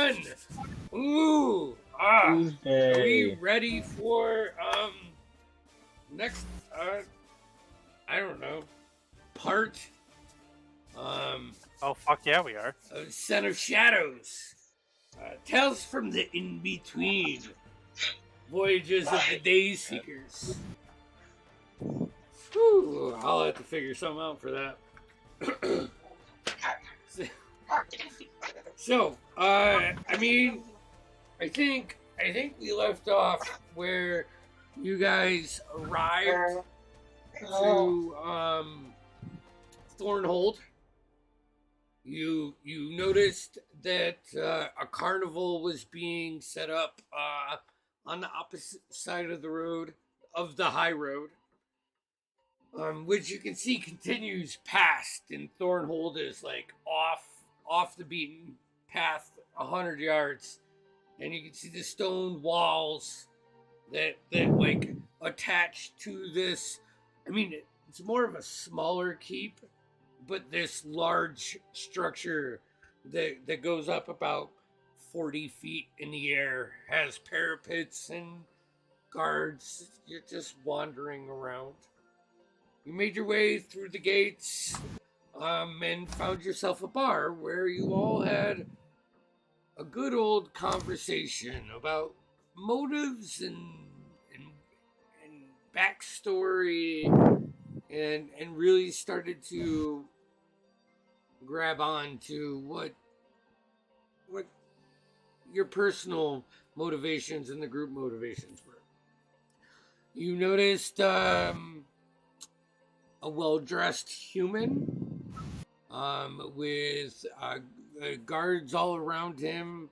everyone. Ooh, are we Tuesday. ready for next I don't know part Oh, fuck yeah, we are. of Son of Shadows, Tales from the In-Between, Voyages of the Dayseekers. Whew, I'll have to figure something out for that. So, I mean, I think we left off where you guys arrived to Thornhold. You noticed that a carnival was being set up on the opposite side of the road, of the high road, which you can see continues past, and Thornhold is like off the beaten path 100 yards, and you can see the stone walls that like attach to this. I mean, it's more of a smaller keep, but this large structure that goes up about 40 feet in the air has parapets and guards. You're just wandering around. You made your way through the gates and found yourself a bar where you all had a good old conversation about motives and backstory, and really started to grab on to what your personal motivations and the group motivations were. You noticed a well-dressed human with guards all around him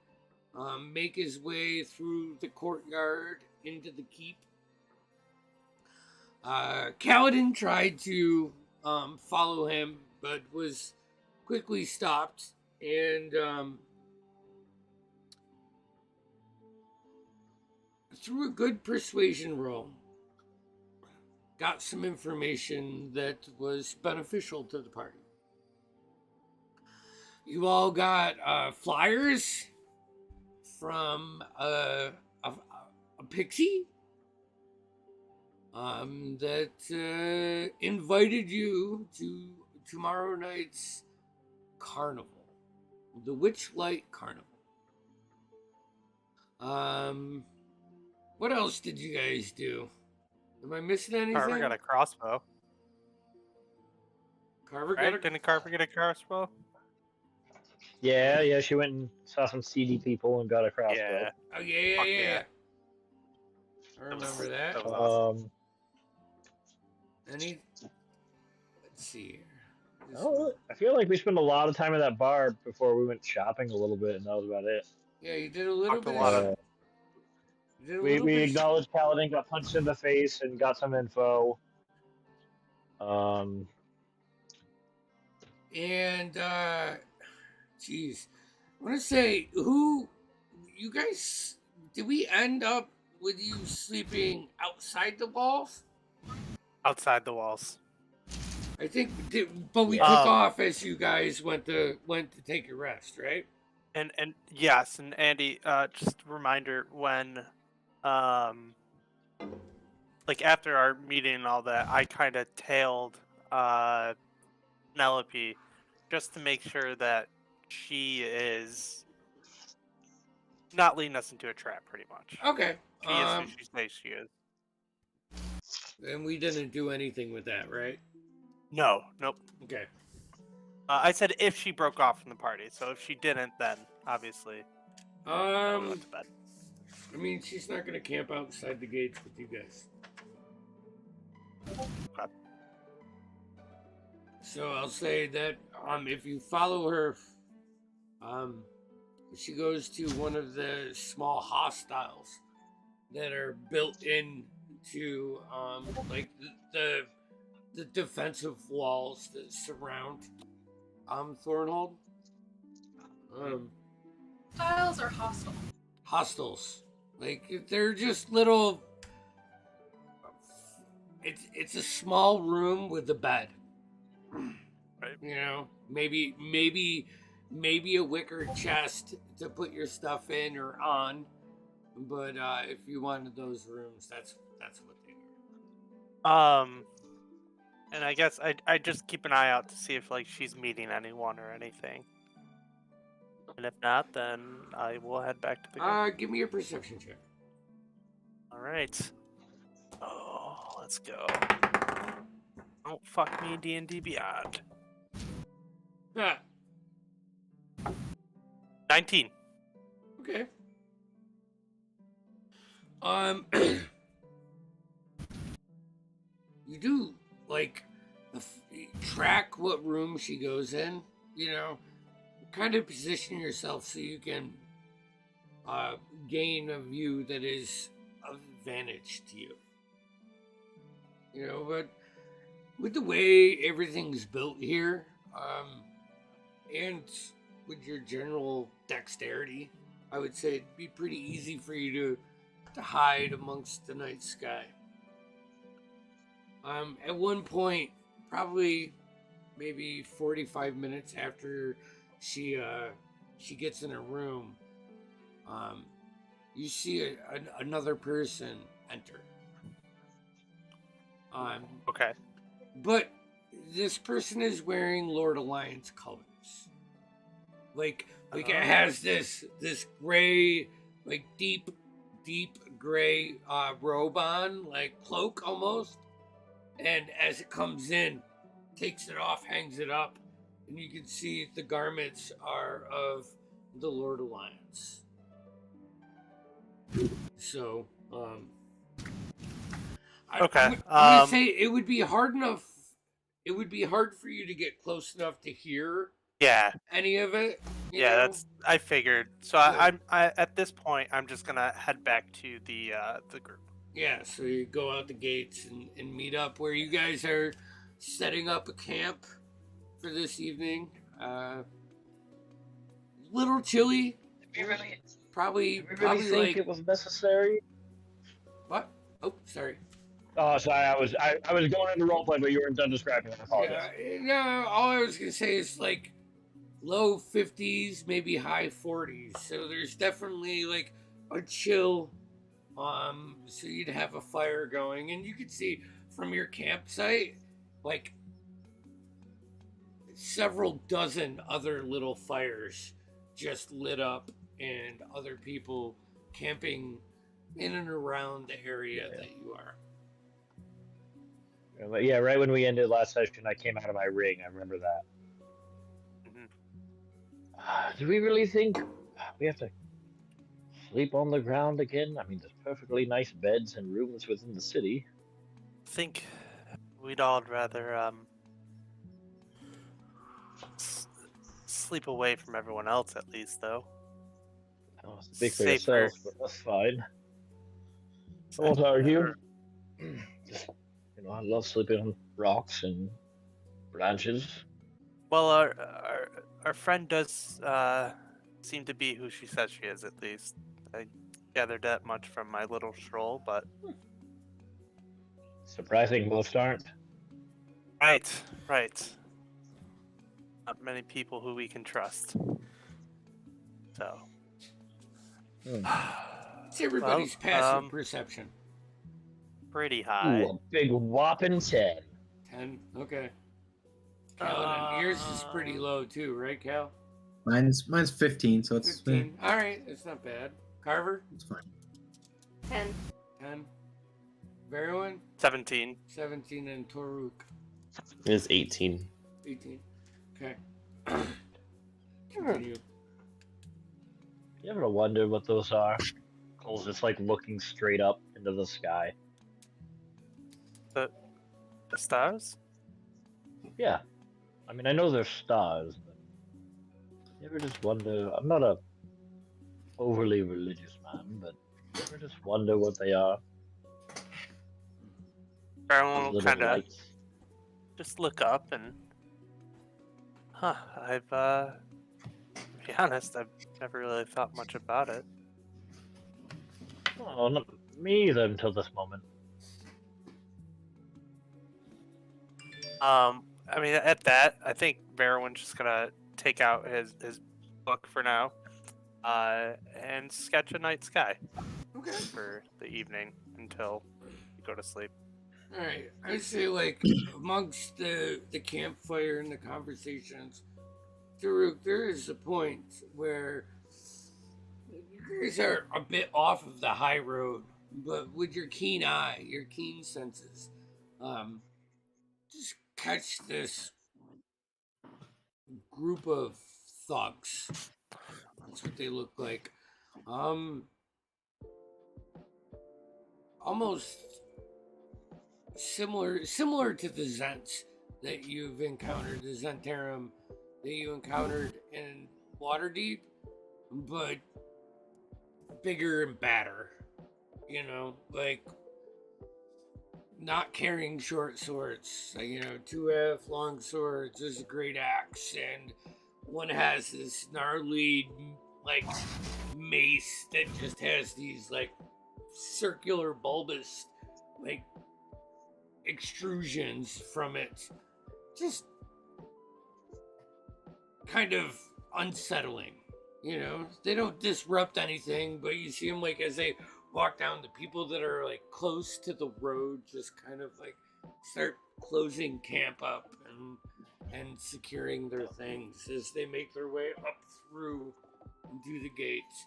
make his way through the courtyard into the keep. Kaladin tried to follow him, but was quickly stopped, and through a good persuasion roll, got some information that was beneficial to the party. You all got flyers from a pixie that invited you to tomorrow night's carnival, the Witchlight Carnival. What else did you guys do? Am I missing anything? Carver got a crossbow. Carver Right? got a... Didn't Carver get a crossbow? Yeah, she went and saw some seedy people and got a crossbow. Yeah. Oh, yeah. Yeah. I remember that. That was awesome. Let's see here. I feel like we spent a lot of time at that bar before we went shopping a little bit, and that was about it. Yeah, you did a little Talked a bit. lot of- We acknowledged Paladin, got punched in the face, and got some info. And geez, I want to say, who you guys? Did we end up with you sleeping outside the walls? Outside the walls. I think, but we took off as you guys went to take your rest, right? And yes, and Andy, just a reminder, when like after our meeting and all that, I kind of tailed Penelope just to make sure that she is not leading us into a trap, pretty much. Okay. She is who she says she is. And we didn't do anything with that, right? No, nope. Okay. I said if she broke off from the party, so if she didn't, then obviously we went to bed. I mean, she's not gonna camp outside the gates with you guys. Okay. So I'll say that if you follow her, she goes to one of the small hostiles that are built into like the defensive walls that surround Thornhold. Hostiles or hostile? Hostels. Like, they're just little... It's a small room with a bed. Right. You know, maybe maybe a wicker chest to put your stuff in or on. But if you wanted those rooms, that's what they are. And I guess I just keep an eye out to see if like she's meeting anyone or anything. And if not, then I will head back to the group. Give me a perception check. All right. Oh, let's go. Don't fuck me, D&D Beyond. Ah, 19. okay. You do like track what room she goes in. You know, kind of position yourself so you can gain a view that is of advantage to you. You know, but with the way everything's built here, and with your general dexterity, I would say it'd be pretty easy for you to hide amongst the night sky. At one point, probably maybe 45 minutes after she gets in her room, you see another person enter. Okay. But this person is wearing Lord Alliance colors. Like it has this gray, like deep gray robe on, like cloak almost. And as it comes in, takes it off, hangs it up, and you can see the garments are of the Lord Alliance. So, Okay. I would say it would be hard enough. It would be hard for you to get close enough to hear Yeah. any of it. you Yeah, know? that's. I figured. So Yeah. I at this point, I'm just gonna head back to the group. Yeah, so you go out the gates and meet up where you guys are setting up a camp for this evening. Little chilly. Probably think like it was necessary? what? Oh, sorry. Oh, sorry. I was going into roleplay, but you weren't done describing it. I apologize. No, all I was gonna say is like low 50s, maybe high 40s. So there's definitely like a chill. So you'd have a fire going, and you could see from your campsite like several dozen other little fires just lit up, and other people camping in and around the area that you are. But yeah, right when we ended last session, I came out of my ring. I remember that. Do we really think we have to sleep on the ground again? I mean, there's perfectly nice beds and rooms within the city. I think we'd all rather sleep away from everyone else, at least, though. Oh, speak for Safer. yourself, but that's fine. I won't argue. Just, I love sleeping on rocks and branches. Well, our friend does seem to be who she says she is, at least. I gathered that much from my little stroll, but... Surprising most aren't. Right. Not many people who we can trust. So... It's everybody's passive perception. Pretty high. Ooh, a big whopping 10. 10. Okay. Cal, yours is pretty low too, right, Cal? Mine's 15, so it's 15. All right, it's not bad. Carver? it's fine. 10. 10. Veruin? 17. 17, and Toruk? It is 18. 18. Okay. Continue. You ever wonder what those are? Cole's just like looking straight up into the sky. The stars? Yeah. I mean, I know they're stars, but you ever just wonder? I'm not a overly religious man, but you ever just wonder what they are? Everyone Those will little kind of lights. just look up and... to be honest, I've never really thought much about it. Oh, not me either until this moment. I mean, at that, I think Veruin's just gonna take out his book for now, and sketch a night sky Okay. for the evening until you go to sleep. All right. I say, like, amongst the campfire and the conversations, Daruk, there is a point where you guys are a bit off of the high road, but with your keen eye, your keen senses, just catch this group of thugs. That's what they look like. Almost similar to the Zents that you've encountered, the Zentarum that you encountered in Waterdeep, but bigger and badder. You know, like not carrying short swords. You know, 2F long swords. There's a great axe, and one has this gnarly like mace that just has these like circular bulbous like extrusions from it. Just kind of unsettling, you know. They don't disrupt anything, but you see them like as they walk down, the people that are like close to the road just kind of like start closing camp up and securing their things as they make their way up through the gates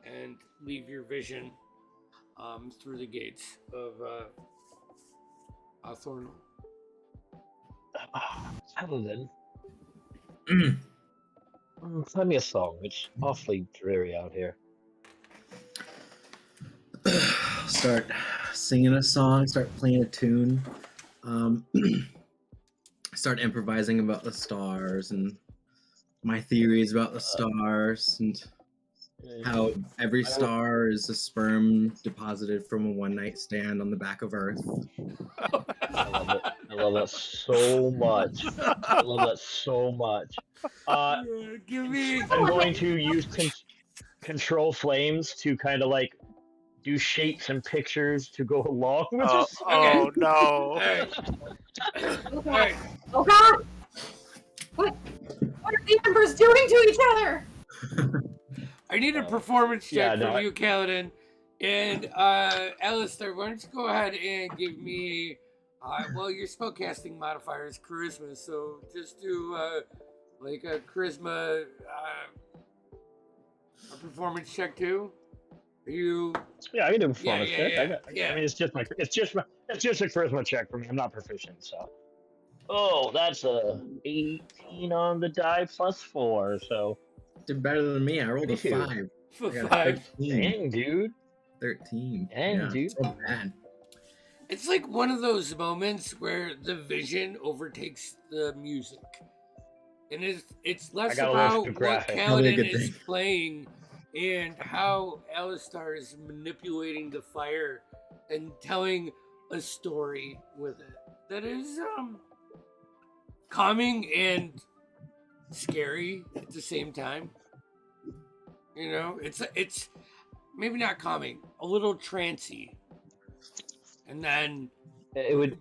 and leave your vision through the gates of Thornhill. Paladin. Play me a song. It's awfully dreary out here. Start singing a song, start playing a tune, start improvising about the stars and my theories about the stars and how every star is a sperm deposited from a one-night stand on the back of Earth. I love it. I love that so much. I love that so much. Give me. I'm going to use control flames to kind of like do shapes and pictures to go along with Oh, this. oh no! All right. All right. Oh God! What are the embers doing to each other? I need a performance check yeah, no, from I- you, Kaladin. And Alistair, why don't you go ahead and give me well, your spellcasting modifier is charisma, so just do like a charisma a performance check too. Are you Yeah, I can do a performance check. yeah. I mean, it's just a charisma check for me. I'm not proficient, so. Oh, that's a 18 on the die plus 4, so. Did better than me. I rolled a Ew. 5. for I got 5? 13. Dang, dude. 13. Dang, yeah, dude. So bad. It's like one of those moments where the vision overtakes the music. And it's less I got a about list what of graphics. Probably a Kaladin good is thing. playing and how Alistar is manipulating the fire and telling a story with it that is calming and scary at the same time. You know, it's maybe not calming, a little trancy. And then It would.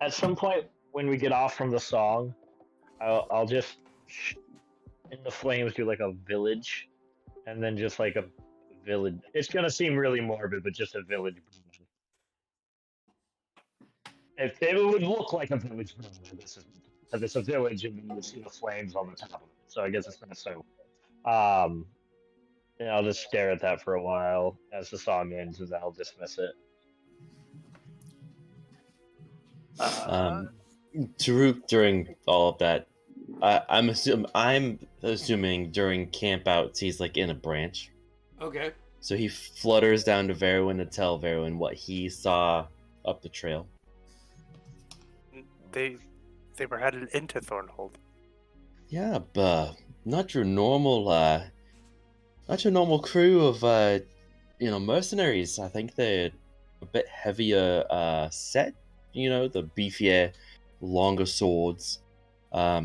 At some point, when we get off from the song, I'll just in the flames do like a village, and then just like a village. It's gonna seem really morbid, but just a village. It would look like a village. This is because it's a village, and you see the flames on the top of it. So I guess it's gonna so. And I'll just stare at that for a while as the song ends, and I'll dismiss it. Taruk, during all of that, I'm assuming during camp outs he's like in a branch, okay. so he flutters down to Verwin to tell Verwin what he saw up the trail. They were headed into Thornhold. Yeah, but not your normal crew of mercenaries. I think they're a bit heavier set. You know, the beefier, longer swords. I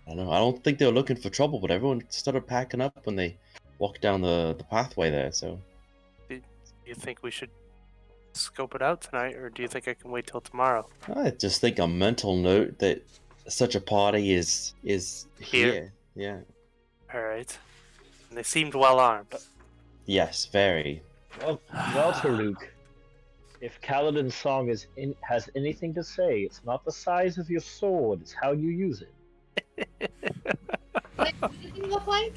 don't know. I don't think they were looking for trouble, but everyone started packing up when they walked down the pathway there. So, Do you think we should scope it out tonight, or do you think I can wait till tomorrow? I just think a mental note that such a party is Here. here. Yeah. All right. And they seemed well armed. Yes, very. Well, Taruk, if Kaladin's song has anything to say, it's not the size of your sword; it's how you use it. What did he look like?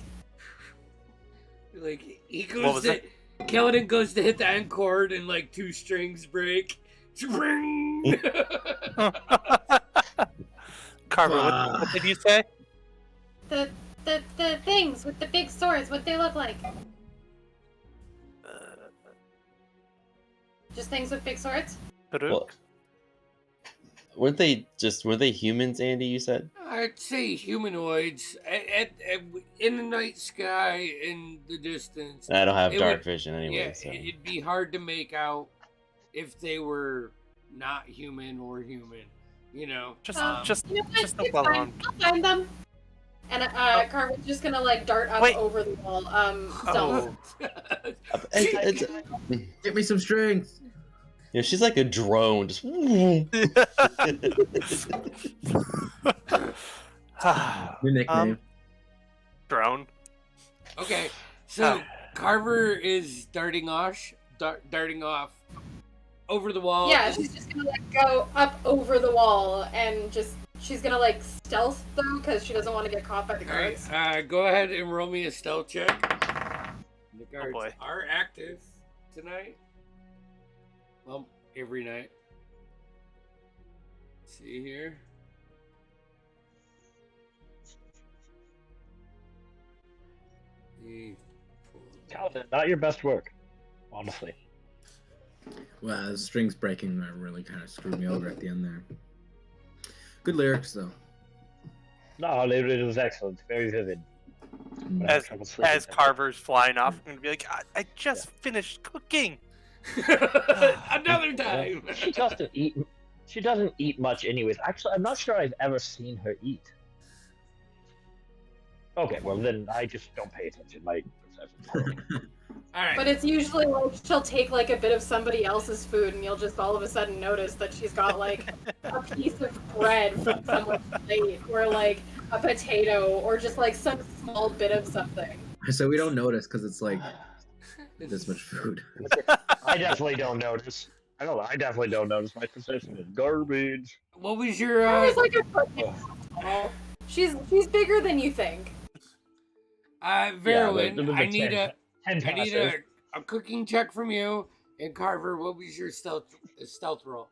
Like he What goes was to it? Kaladin goes to hit the end chord and like 2 strings break. Spring! Carver, what did you say? The things with the big swords, what they look like? Just things with big swords? Taruk? Well, weren't they humans, Andy? You said. I'd say humanoids in the night sky in the distance. I don't have It dark would- vision anyway. Yeah, So. it'd be hard to make out if they were not human or human. You know, Just Um, just You know what? just the It's well fine. armed. I'll find them. And Carver's just gonna like dart up Wait. over the wall. Stealth. Oh. Give me some strength. Yeah, she's like a drone. Just. Your nickname. Drone. Okay, so Carver is darting off over the wall. Yeah, she's just gonna like go up over the wall and just she's gonna like stealth though because she doesn't want to get caught by the All right, guards. go ahead and roll me a stealth check. The guards boy. are active tonight. Well, every night. Let's see here. Kaladin, not your best work, honestly. Well, the strings breaking really kind of screwed me over at the end there. Good lyrics though. No, it was excellent, very vivid. But I have trouble sleeping As at night. Carver's flying off, I'm gonna be like, I just finished cooking. Another time. She doesn't eat. She doesn't eat much, anyways. Actually, I'm not sure I've ever seen her eat. Okay, well then I just don't pay attention. My perception's horrible. All right. But it's usually like she'll take like a bit of somebody else's food and you'll just all of a sudden notice that she's got like a piece of bread from someone's plate or like a potato or just like some small bit of something. So we don't notice because it's like this much food. I definitely don't notice. I don't know. I definitely don't notice. My perception is garbage. What was your Carver's like a foot tall. She's bigger than you think. Verwin, but I need a 10 I need passive. a cooking check from you. And Carver, what was your stealth roll?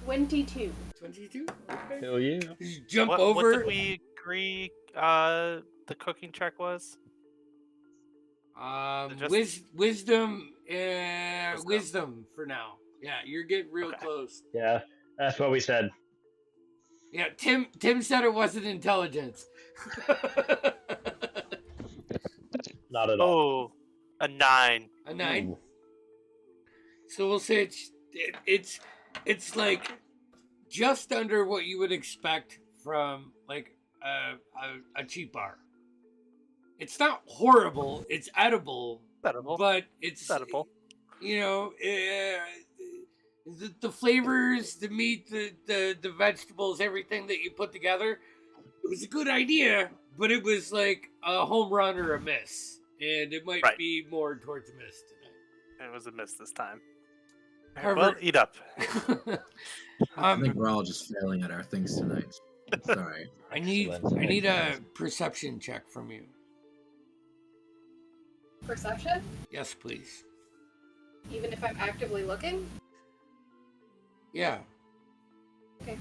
22. 22? Okay. Hell yeah. Just jump What over. did we agree the cooking check was? Just- Wisdom for now. Yeah, you're getting real Okay. close. Yeah, that's what we said. Yeah, Tim said it wasn't intelligence. Not at all. Oh, a 9. A 9. Ooh. So we'll say it's like just under what you would expect from like a cheap bar. It's not horrible. It's edible, Edible. but it's Edible. You know, the flavors, the meat, the vegetables, everything that you put together. It was a good idea, but it was like a home run or a miss, and it might Right. be more towards a miss tonight. It was a miss this time. Carver- Well, eat up. I think we're all just failing at our things tonight. Sorry. I need Excellent. a perception check from you. Perception? Yes, please. Even if I'm actively looking? Yeah. Okay.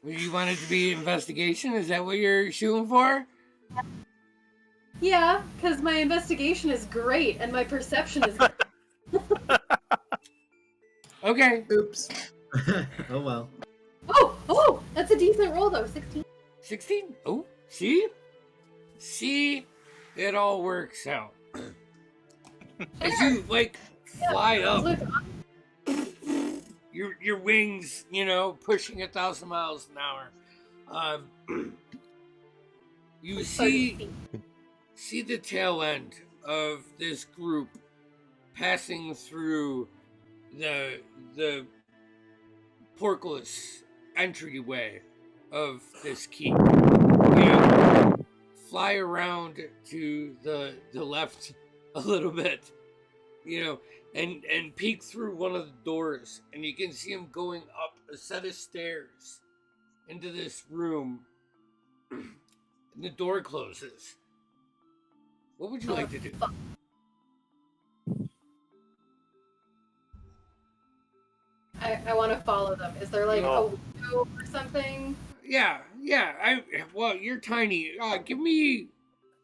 Well, you want it to be investigation? Is that what you're shooting for? Yeah, because my investigation is great and my perception is Okay. Oops. Oh well. Oh, that's a decent roll though, 16. 16? Oh, see? See? It all works out. As you, like, fly up, Look, your wings, you know, pushing 1,000 miles an hour. You see the tail end of this group passing through the portcullis entryway of this key. You fly around to the left a little bit, and peek through one of the doors, and you can see him going up a set of stairs into this room, and the door closes. What would you like to do? I want to follow them. Is there like a window or something? Yeah. Well, you're tiny. Give me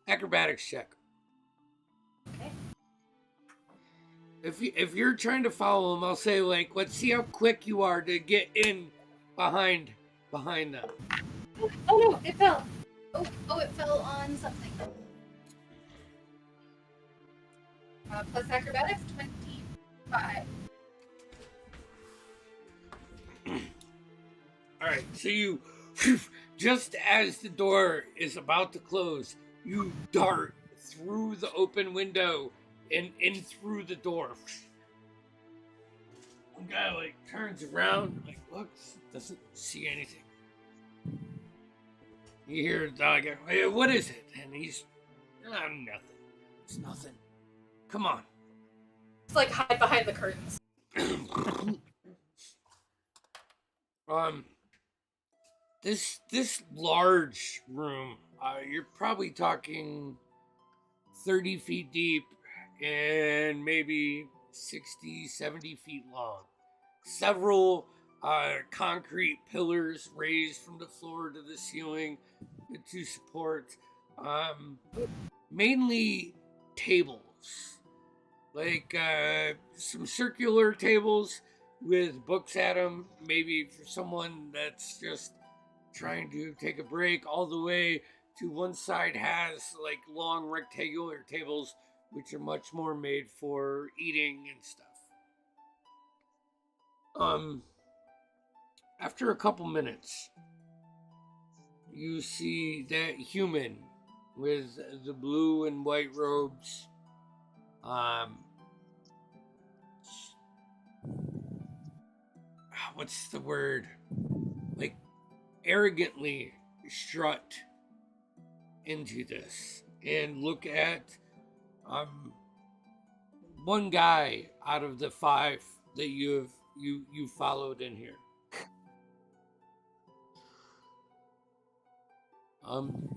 acrobatics check. Okay. If you're trying to follow them, I'll say like, let's see how quick you are to get in behind them. Oh no, it fell. Oh, it fell on something. Plus acrobatics, 25. All right, so you, just as the door is about to close, you dart through the open window and in through the door. One guy like turns around, like looks, doesn't see anything. You hear the dog go, "Hey, what is it?" And he's, nothing. It's nothing. Come on. It's like hide behind the curtains. This large room, you're probably talking 30 feet deep and maybe 60, 70 feet long. Several concrete pillars raised from the floor to the ceiling to support mainly tables, like some circular tables with books at them, maybe for someone that's just trying to take a break, all the way to one side has like long rectangular tables, which are much more made for eating and stuff. After a couple minutes, you see that human with the blue and white robes. What's the word? Like, arrogantly strut into this and look at one guy out of the 5 that you followed in here.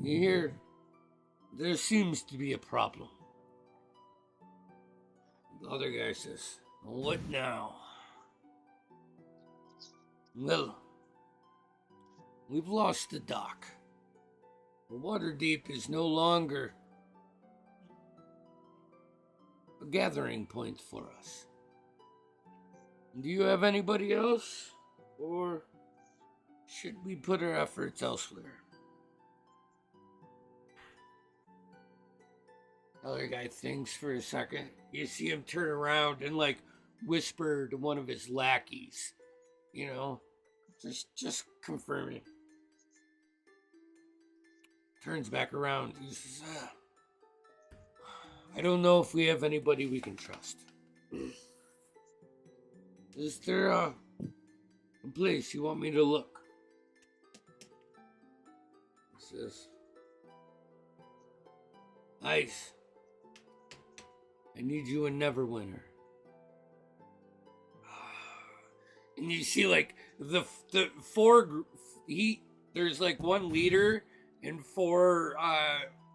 You hear there seems to be a problem. The other guy says, "What now?" "Well, we've lost the dock. Waterdeep is no longer a gathering point for us. Do you have anybody else? Or should we put our efforts elsewhere?" Other guy thinks for a second. You see him turn around and like whisper to one of his lackeys, just confirming. Turns back around. He says, "I don't know if we have anybody we can trust. Is there a place you want me to look?" He says, "Ice, I need you in Neverwinter." And you see like the 4 there's like one leader and 4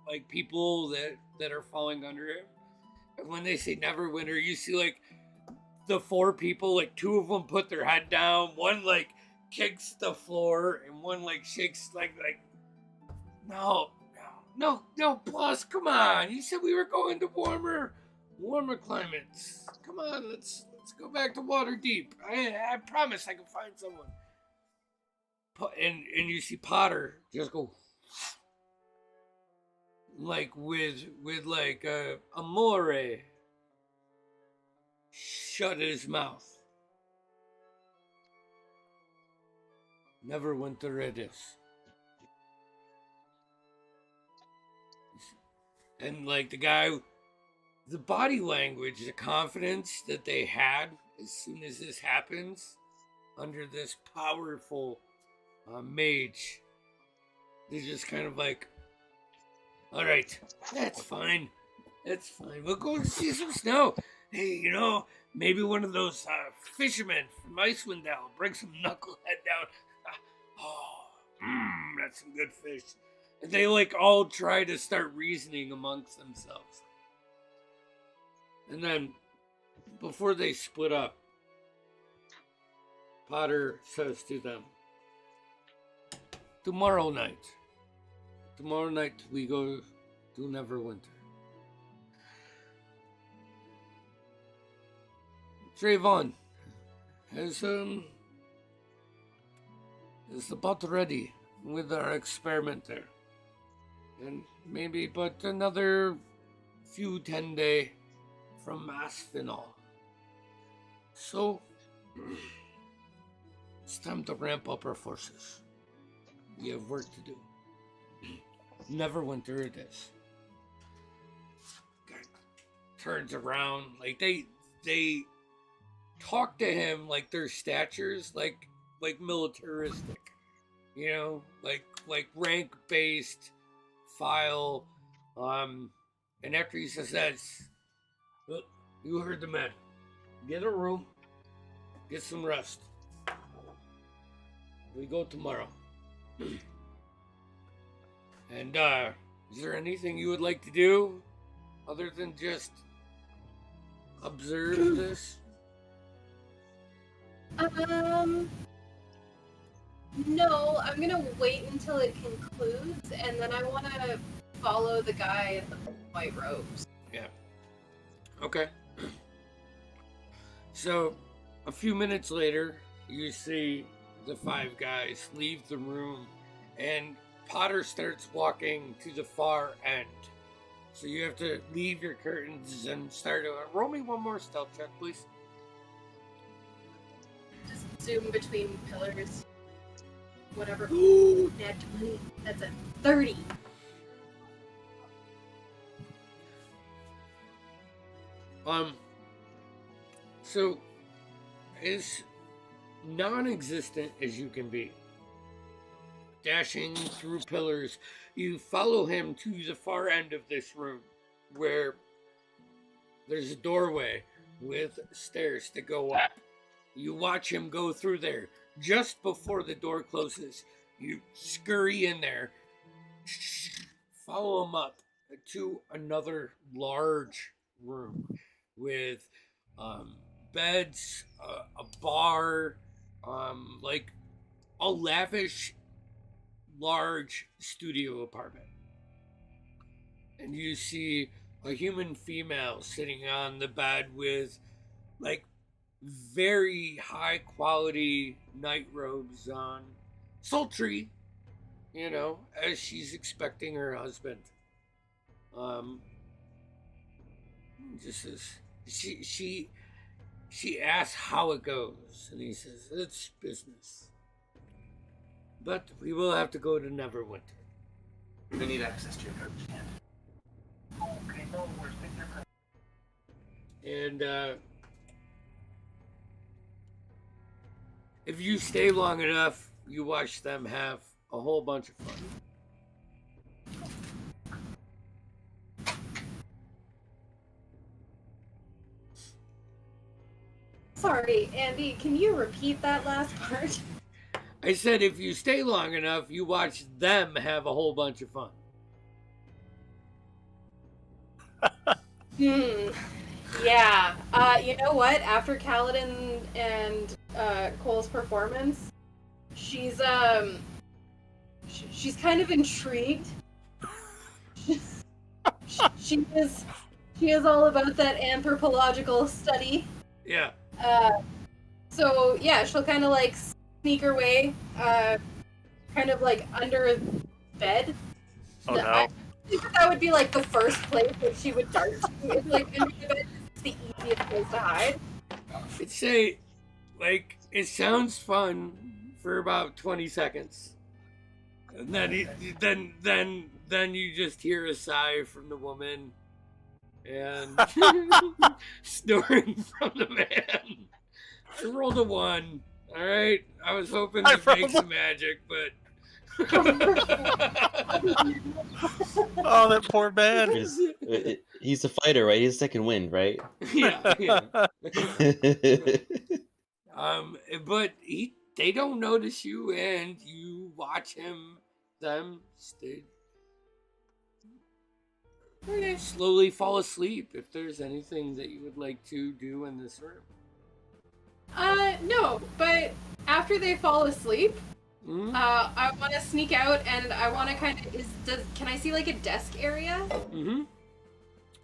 like people that are falling under him. And when they say Neverwinter, you see like the 4 people, like 2 of them put their head down, one like kicks the floor, and one like shakes like no, plus, come on. You said we were going to warmer climates. Come on, let's go back to Waterdeep. I promise I can find someone. And you see Potter just go like with like amore shut his mouth. Neverwinter it is. And like the body language, the confidence that they had as soon as this happens under this powerful mage They just kind of like, all right, that's fine. That's fine. We'll go and see some snow. Hey, you know, maybe one of those fishermen from Icewind Dale bring some knucklehead down. That's some good fish. And they like all try to start reasoning amongst themselves. And then, before they split up, Potter says to them, Tomorrow night we go to Neverwinter. Trayvon is about ready with our experiment there. And maybe but another few 10 days from Aspinall. So it's time to ramp up our forces. We have work to do. Neverwinter it is. Guy turns around, like they talk to him like their statures, like militaristic, you know, like rank based file. And after he says that, look, you heard the man. Get a room, get some rest. We go tomorrow. And is there anything you would like to do other than just observe this? No, I'm gonna wait until it concludes, and then I want to follow the guy in the white robes. Yeah. Okay. So, a few minutes later, you see the five guys leave the room, and Potter starts walking to the far end. So you have to leave your curtains and start. Roll me one more stealth check, please. Just zoom between pillars. Whatever. Ooh, nat 20. That's a 30. So, as non-existent as you can be, dashing through pillars, you follow him to the far end of this room, where there's a doorway with stairs to go up. You watch him go through there. Just before the door closes, you scurry in there, follow him up to another large room with beds, a bar, like a lavish, large studio apartment. And you see a human female sitting on the bed with like very high quality night robes on, sultry, you know, as she's expecting her husband. Just as she asks how it goes, and he says it's business, but we will have to go to Neverwinter. We need access to your coach. Okay, no worries. And if you stay long enough, you watch them have a whole bunch of fun. Sorry, Andy, can you repeat that last part? I said if you stay long enough, you watch them have a whole bunch of fun. Yeah. You know what? After Kaladin and Cole's performance, she's kind of intrigued. She is all about that anthropological study. Yeah. So yeah, she'll kind of like sneak her way, kind of like under a bed. Oh no. I think that would be like the first place that she would dart to. It's like under the bed. It's the easiest place to hide. It sounds fun for about 20 seconds, and then you just hear a sigh from the woman, and snoring from the man. I rolled a 1. All right, I was hoping to make some magic, but Oh, that poor man. He's a fighter, right? He's second wind, right? yeah. But they don't notice you, and you watch them slowly fall asleep. If there's anything that you would like to do in this room. No, but after they fall asleep, Mm-hmm. I want to sneak out and I want to kind of can I see like a desk area? Mm-hmm.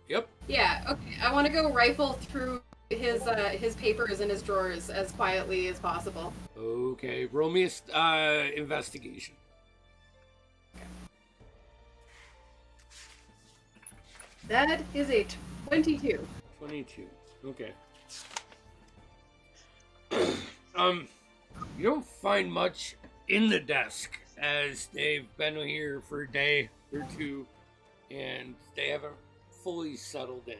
Yep. Yeah, okay. I want to go rifle through his papers in his drawers as quietly as possible. Okay, roll me a investigation. That is a 22. 22. Okay. You don't find much in the desk as they've been here for a day or two and they haven't fully settled in.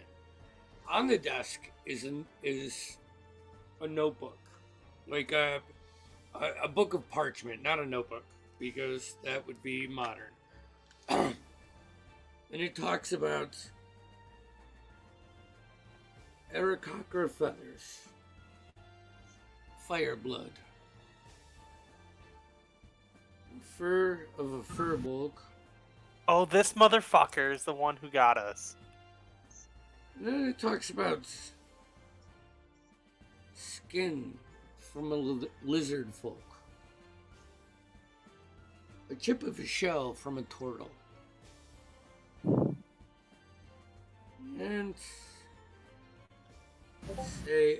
On the desk is a notebook, like a book of parchment, not a notebook, because that would be modern. And it talks about Aarakocra feathers, fireblood, fur of a furbolg. Oh, this motherfucker is the one who got us. And then it talks about skin from a lizard folk, a chip of a shell from a turtle, and let's say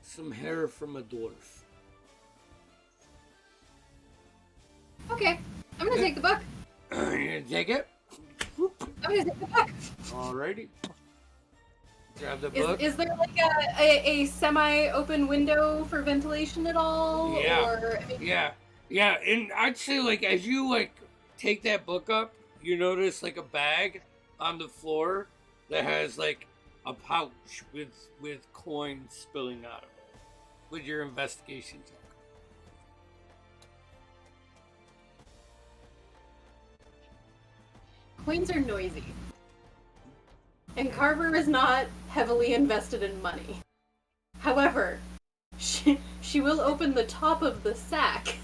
some hair from a dwarf. Okay, I'm gonna take the book. You gonna take it? I'm gonna take the book. Alrighty. Grab the book. Is there like a semi-open window for ventilation at all? Yeah. Or, I mean, Yeah, and I'd say like as you like take that book up, you notice like a bag on the floor that has like a pouch with coins spilling out of it. With your investigation check. coins are noisy. And Carver is not heavily invested in money. However, she will open the top of the sack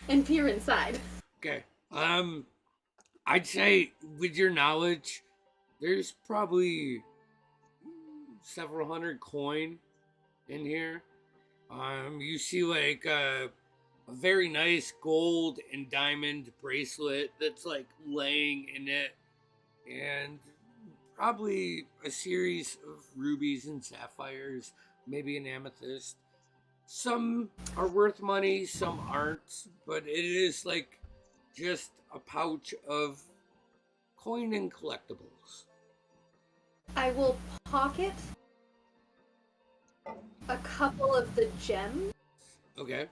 and peer inside. Okay. I'd say with your knowledge, there's probably several hundred coin in here. You see like a very nice gold and diamond bracelet that's like laying in it, and probably a series of rubies and sapphires, maybe an amethyst. Some are worth money, some aren't, but it is like just a pouch of coin and collectibles. I will pocket a couple of the gems, Okay.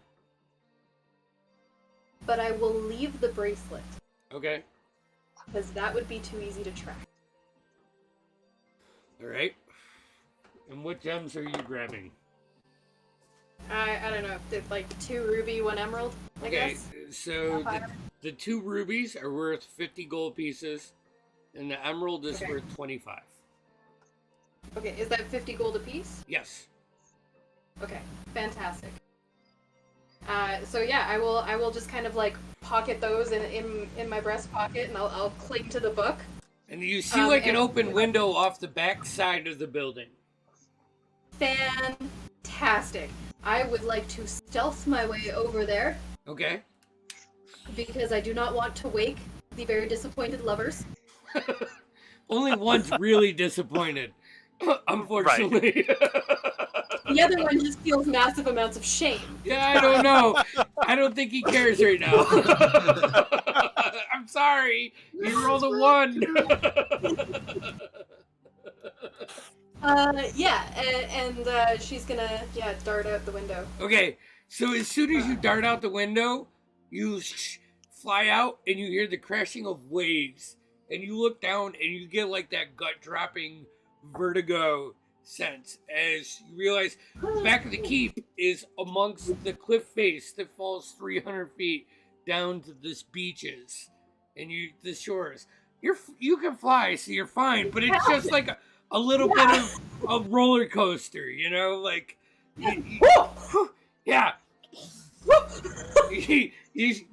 but I will leave the bracelet, Okay. because that would be too easy to track. All right. And what gems are you grabbing? I don't know, if it's like 2 ruby, 1 emerald, I Okay, guess. so the 2 rubies are worth 50 gold pieces, and the emerald is Okay. worth 25. Okay, is that 50 gold apiece? Yes. Okay, fantastic. So yeah, I will just kind of like pocket those in my breast pocket, and I'll cling to the book. And you see like an and- open window off the back side of the building. Fantastic. I would like to stealth my way over there Okay. because I do not want to wake the very disappointed lovers. Only one's really disappointed, unfortunately. The other one just feels massive amounts of shame. Yeah, I don't know. I don't think he cares right now. I'm sorry. You rolled a 1. And she's gonna dart out the window. Okay, so as soon as you dart out the window, you fly out and you hear the crashing of waves. And you look down and you get like that gut-dropping vertigo sense as you realize the back of the keep is amongst the cliff face that falls 300 feet down to this beaches and the shores. You can fly, so you're fine, but it's just like a little bit of a roller coaster, like yeah.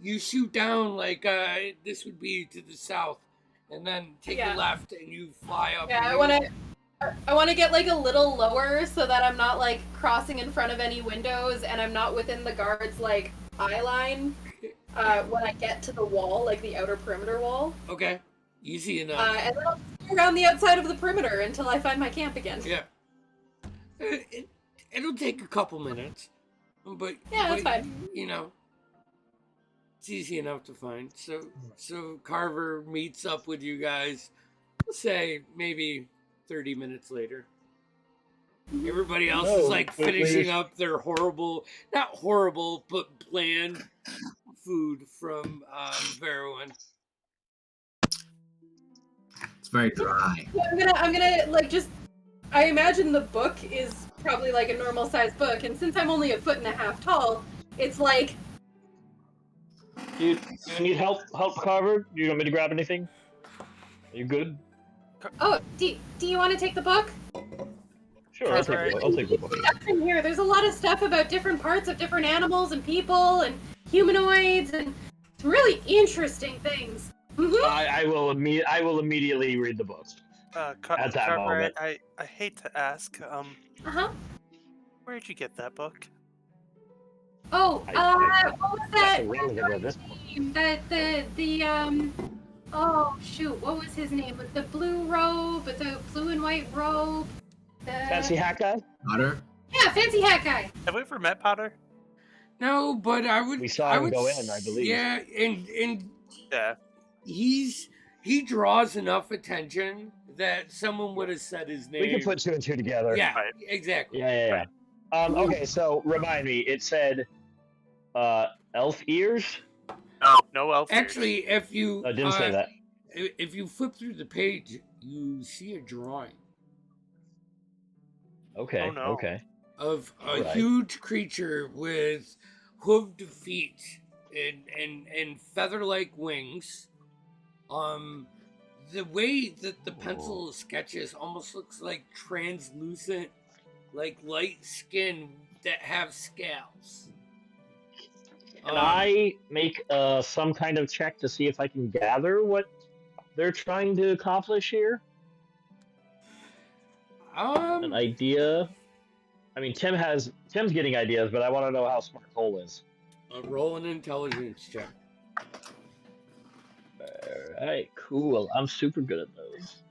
you shoot down like this would be to the south, and then take a left and you fly up. Yeah, I want to get like a little lower so that I'm not like crossing in front of any windows and I'm not within the guards like eye line when I get to the wall, like the outer perimeter wall. Okay, easy enough. And then I'll go around the outside of the perimeter until I find my camp again. Yeah, it'll take a couple minutes, but Yeah, that's fine. It's easy enough to find. So Carver meets up with you guys. We'll say maybe 30 minutes later. Everybody else is like finishing up their not horrible, but bland food from Veruin. It's very dry. I'm gonna like just. I imagine the book is probably like a normal sized book, and since I'm only 1.5 feet tall, it's like. Do you need help, Carver? Do you want me to grab anything? Are you good? Oh, do you want to take the book? Sure, I'll take the book. Stuff in here. There's a lot of stuff about different parts of different animals and people and humanoids and some really interesting things. Mm-hmm. I will immediately read the book. At that Carver, moment. I hate to ask, Uh-huh. where'd you get that book? Oh, what was that? Irrelevant at this point. Oh shoot, what was his name? With the blue robe, with the blue and white robe. Fancy hat guy? Potter? Yeah, fancy hat guy. Have we ever met Potter? No, but I would. We saw him go in, I believe. Yeah, and Yeah. he draws enough attention that someone would have said his name. We can put two and two together. Yeah, Right. exactly. Yeah. Okay, so remind me, it said elf ears? No elf ears. Actually, if you I didn't say that. if you flip through the page, you see a drawing Okay, Oh, no. okay. of a Alright. huge creature with hooved feet and feather-like wings. The way that the pencil sketches almost looks like translucent, like light skin that have scales. Can I make some kind of check to see if I can gather what they're trying to accomplish here? An idea? I mean, Tim's getting ideas, but I want to know how smart Cole is. Roll an intelligence check. Alright, cool. I'm super good at those.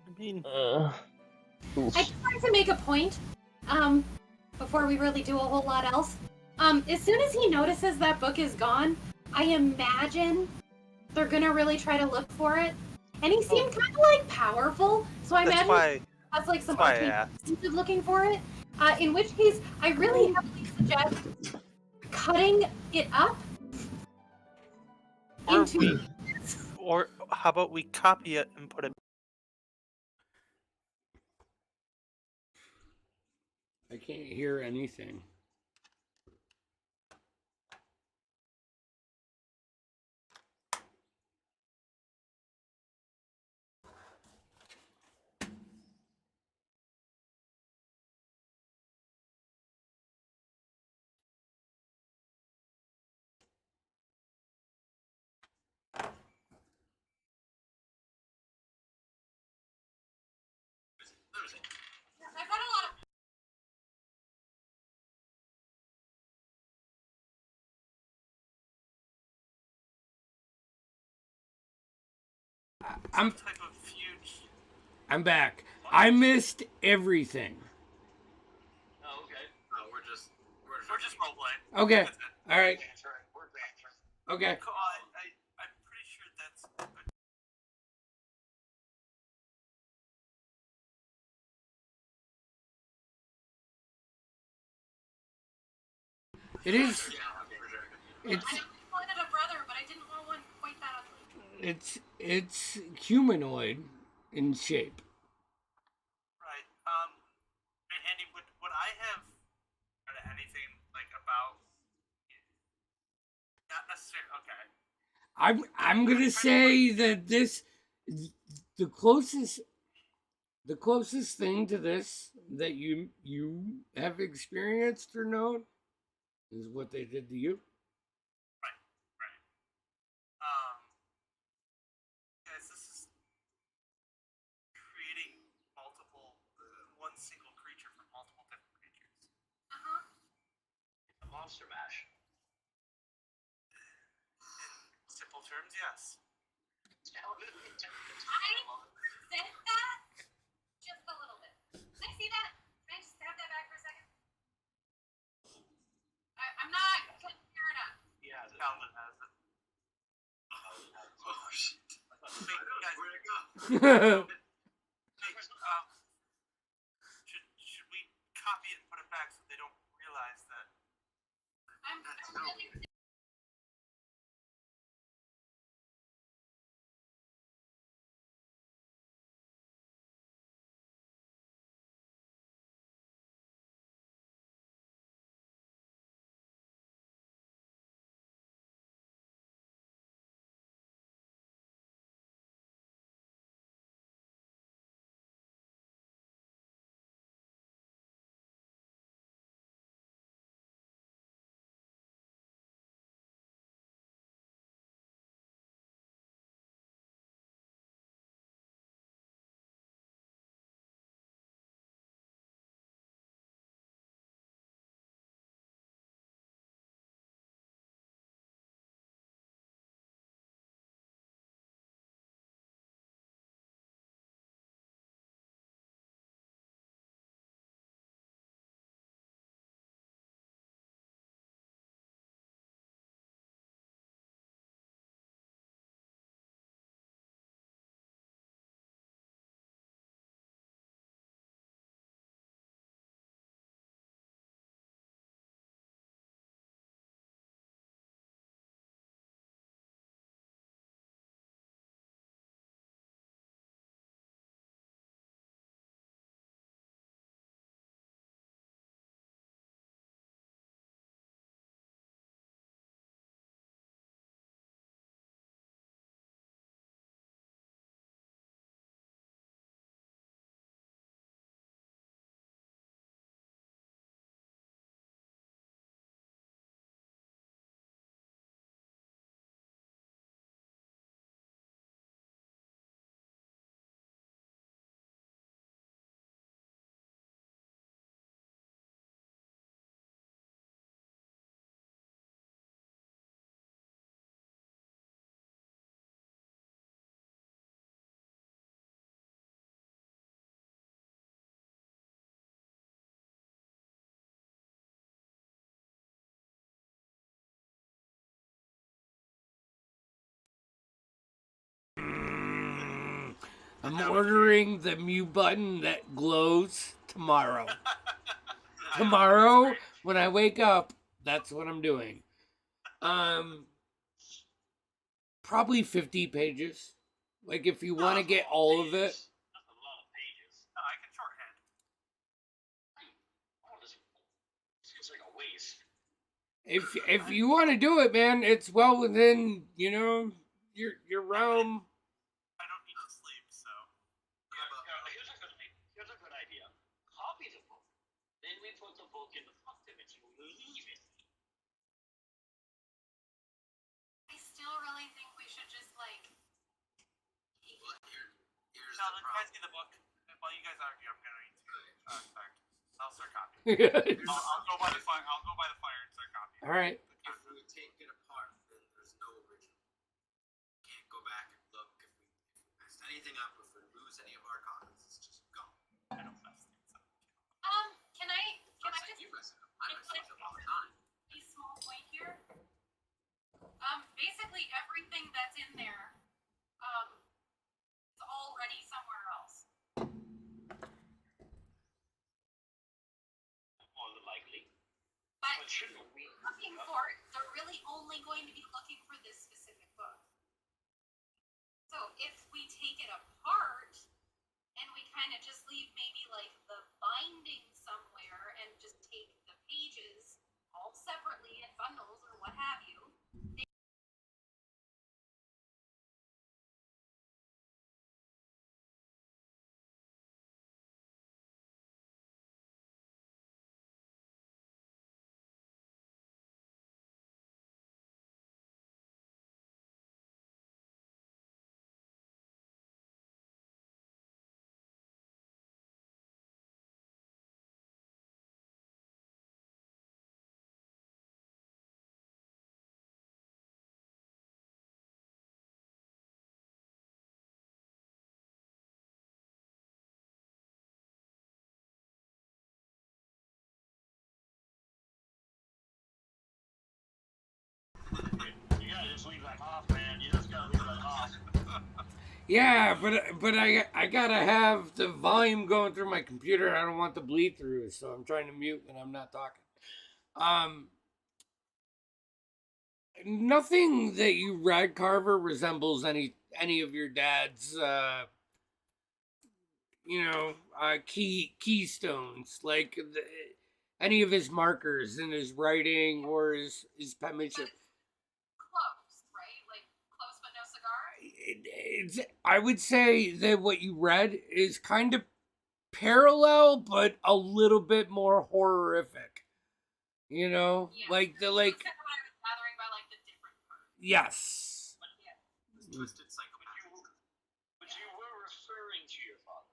I mean, Oof. I just wanted to make a point, before we really do a whole lot else. As soon as he notices that book is gone, I imagine they're gonna really try to look for it. And he seemed kind of like powerful, so I that's imagine why. he has like some That's why I arcane asked. means of looking for it. In which case, I really heavily suggest cutting it up Or into. Or how about we copy it and put it? I can't hear anything. I've got a lot of. I'm Type of huge. I'm back. I missed everything. Oh, okay. Oh, we're just role playing. Okay. All right. Okay. I'm pretty sure that's. It is. It's I wanted a brother, but I didn't want one quite that ugly. it's humanoid. in shape. Right. Andy, would I have heard anything like about? Not necessarily. Okay. I'm gonna say that this the closest thing to this that you have experienced or known is what they did to you. Right. Right. Guys, this is creating multiple, one single creature from multiple different creatures. A monster mash. In simple terms, yes. I sense that just a little bit. Can I see that? Can I just have that back for a second? I'm not clear enough. He has it. Calvin has it. Oh shit. Where'd it go? Should we copy it and put it back so they don't realize that? I'm really I'm ordering the mute button that glows tomorrow. Tomorrow, when I wake up, that's what I'm doing. Probably 50 pages. Like if you want to get all of it. That's a lot of pages. No, I can shorthand. Oh, this seems like a waste. If you want to do it, man, it's well within, your realm. I don't need to sleep, so. Here's a good idea. Copy the book. Then we put the book in the fuck image and we leave it. I still really think we should just like. Here's No, the can I see problem. the book? While you guys argue, I'm gonna need to start. I'll start copying. All I'll go by the fire. I'll go by the fire and start copying. right. If we take it apart, then there's no original. Can't go back and look if we messed anything up, if we lose any of our copies, it's just gone. I don't mess things up. Can I Not just saying you mess it up. I mess it up all the time. a small point here? Basically everything that's in there, is already somewhere else. More than likely. But But shouldn't we? looking for it, they're really only going to be looking for this specific book. So if we take it apart, Yeah, but I gotta have the volume going through my computer. I don't want the bleed through, so I'm trying to mute when I'm not talking. Um, Nothing that you read, Carver, resembles any of your dad's keystones, like any of his markers in his writing or his penmanship. Close, right? Like close but no cigar. I would say that what you read is kind of parallel, but a little bit more horrific. You know, Yeah. like the Except like. for when I was gathering by like the different parts. Yes. Twisted psychopath. But you were referring to your father.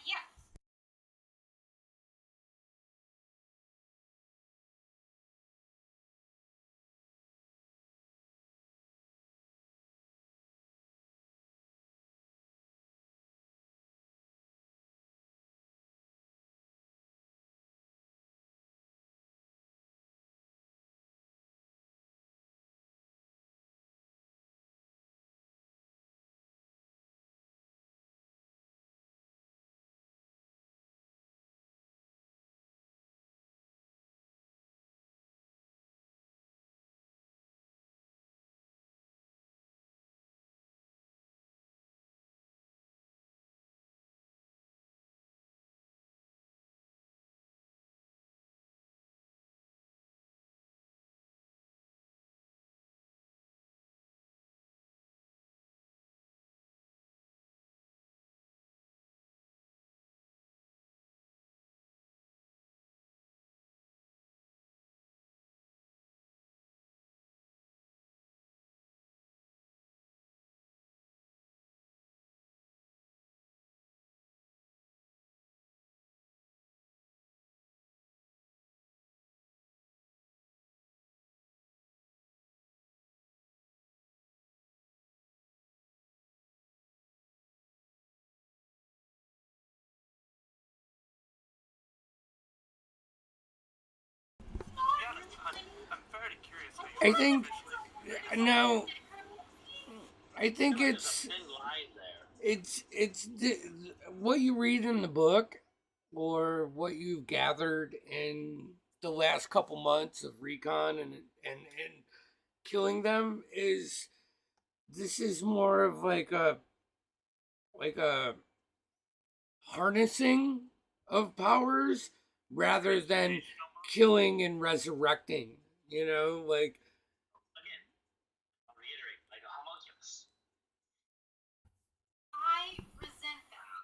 Yeah. I'm very curious. How I you think officially no. I think There's a it's thin line there. what you read in the book or what you've gathered in the last couple months of recon and killing them is this is more of like a harnessing of powers rather than killing and resurrecting, like Again, I'll reiterate, like a homunculus. I resent that.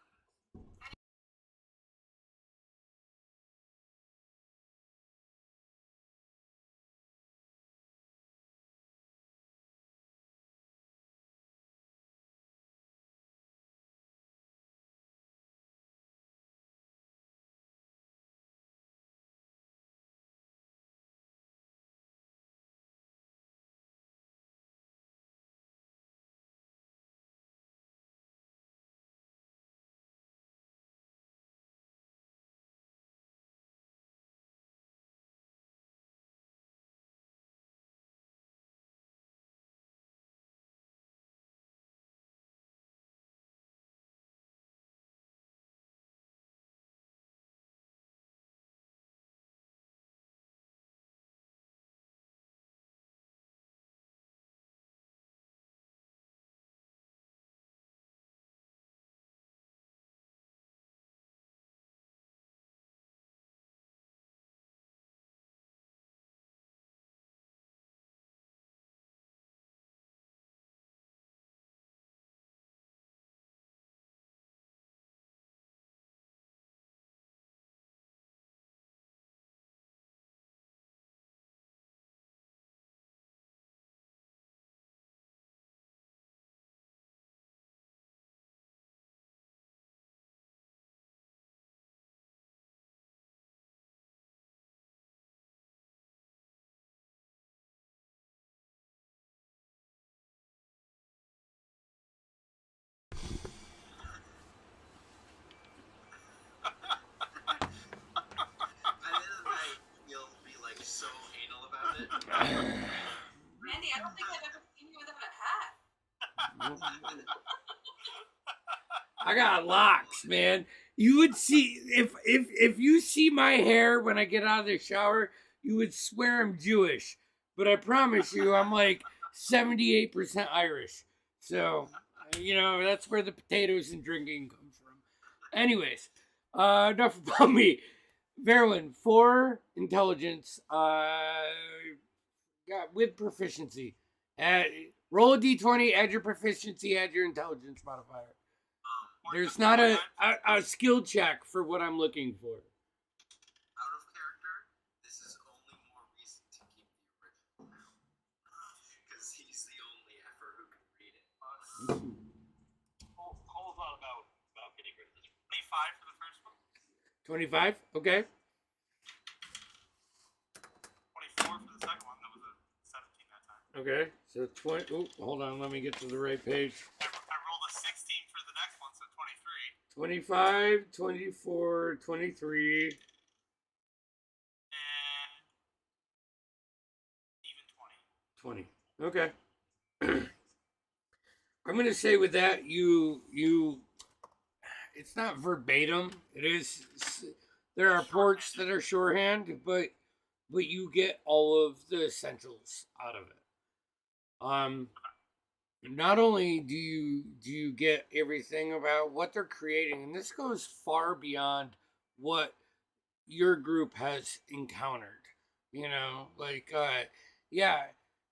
By the end of the night, you'll be like so anal about it. Randy, I don't think I've ever seen you without a hat. I got locks, man. You would see if you see my hair when I get out of the shower, you would swear I'm Jewish. But I promise you, I'm like 78% Irish. So, that's where the potatoes and drinking comes from. Anyways, enough about me. Verwin, 4 intelligence, with proficiency. Roll a d20, add your proficiency, add your intelligence modifier. There's not a skill check for what I'm looking for. Out of character, this is only more reason to keep the original now. Because he's the only effer who can read it. Cole's not about getting rid of this. 25 for the first one. 25? Okay. 24 for the second one. That was a 17 that time. Okay. So 20. Oh, hold on. Let me get to the right page. I rolled a 16 for the next one, so 23. 25, 24, 23. And even 20. 20. Okay. I'm going to say with that, you it's not verbatim. It is, there are ports that are shorthand, but you get all of the essentials out of it. Not only do you get everything about what they're creating, and this goes far beyond what your group has encountered. Yeah,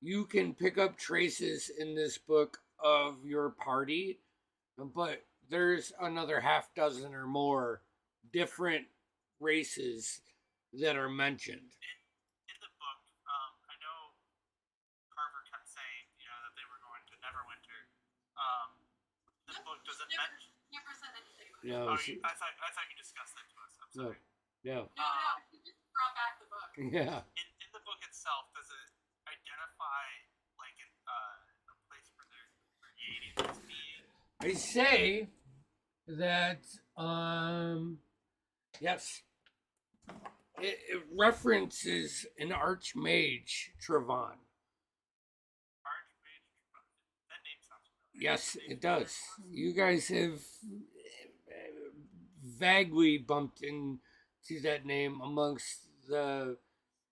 you can pick up traces in this book of your party, but there's another half dozen or more different races that are mentioned. In the book, I know Carver kept saying, that they were going to Neverwinter. The book does it mention? Never said anything. No, Oh, I thought you discussed that to us. I'm sorry. no. No, you just brought back the book. Yeah. In the book itself, does it identify like a place where they're creating this being? I say that, yes, it references an archmage, Trevon. Archmage? That name sounds familiar. Yes, it does. You guys have vaguely bumped into that name amongst the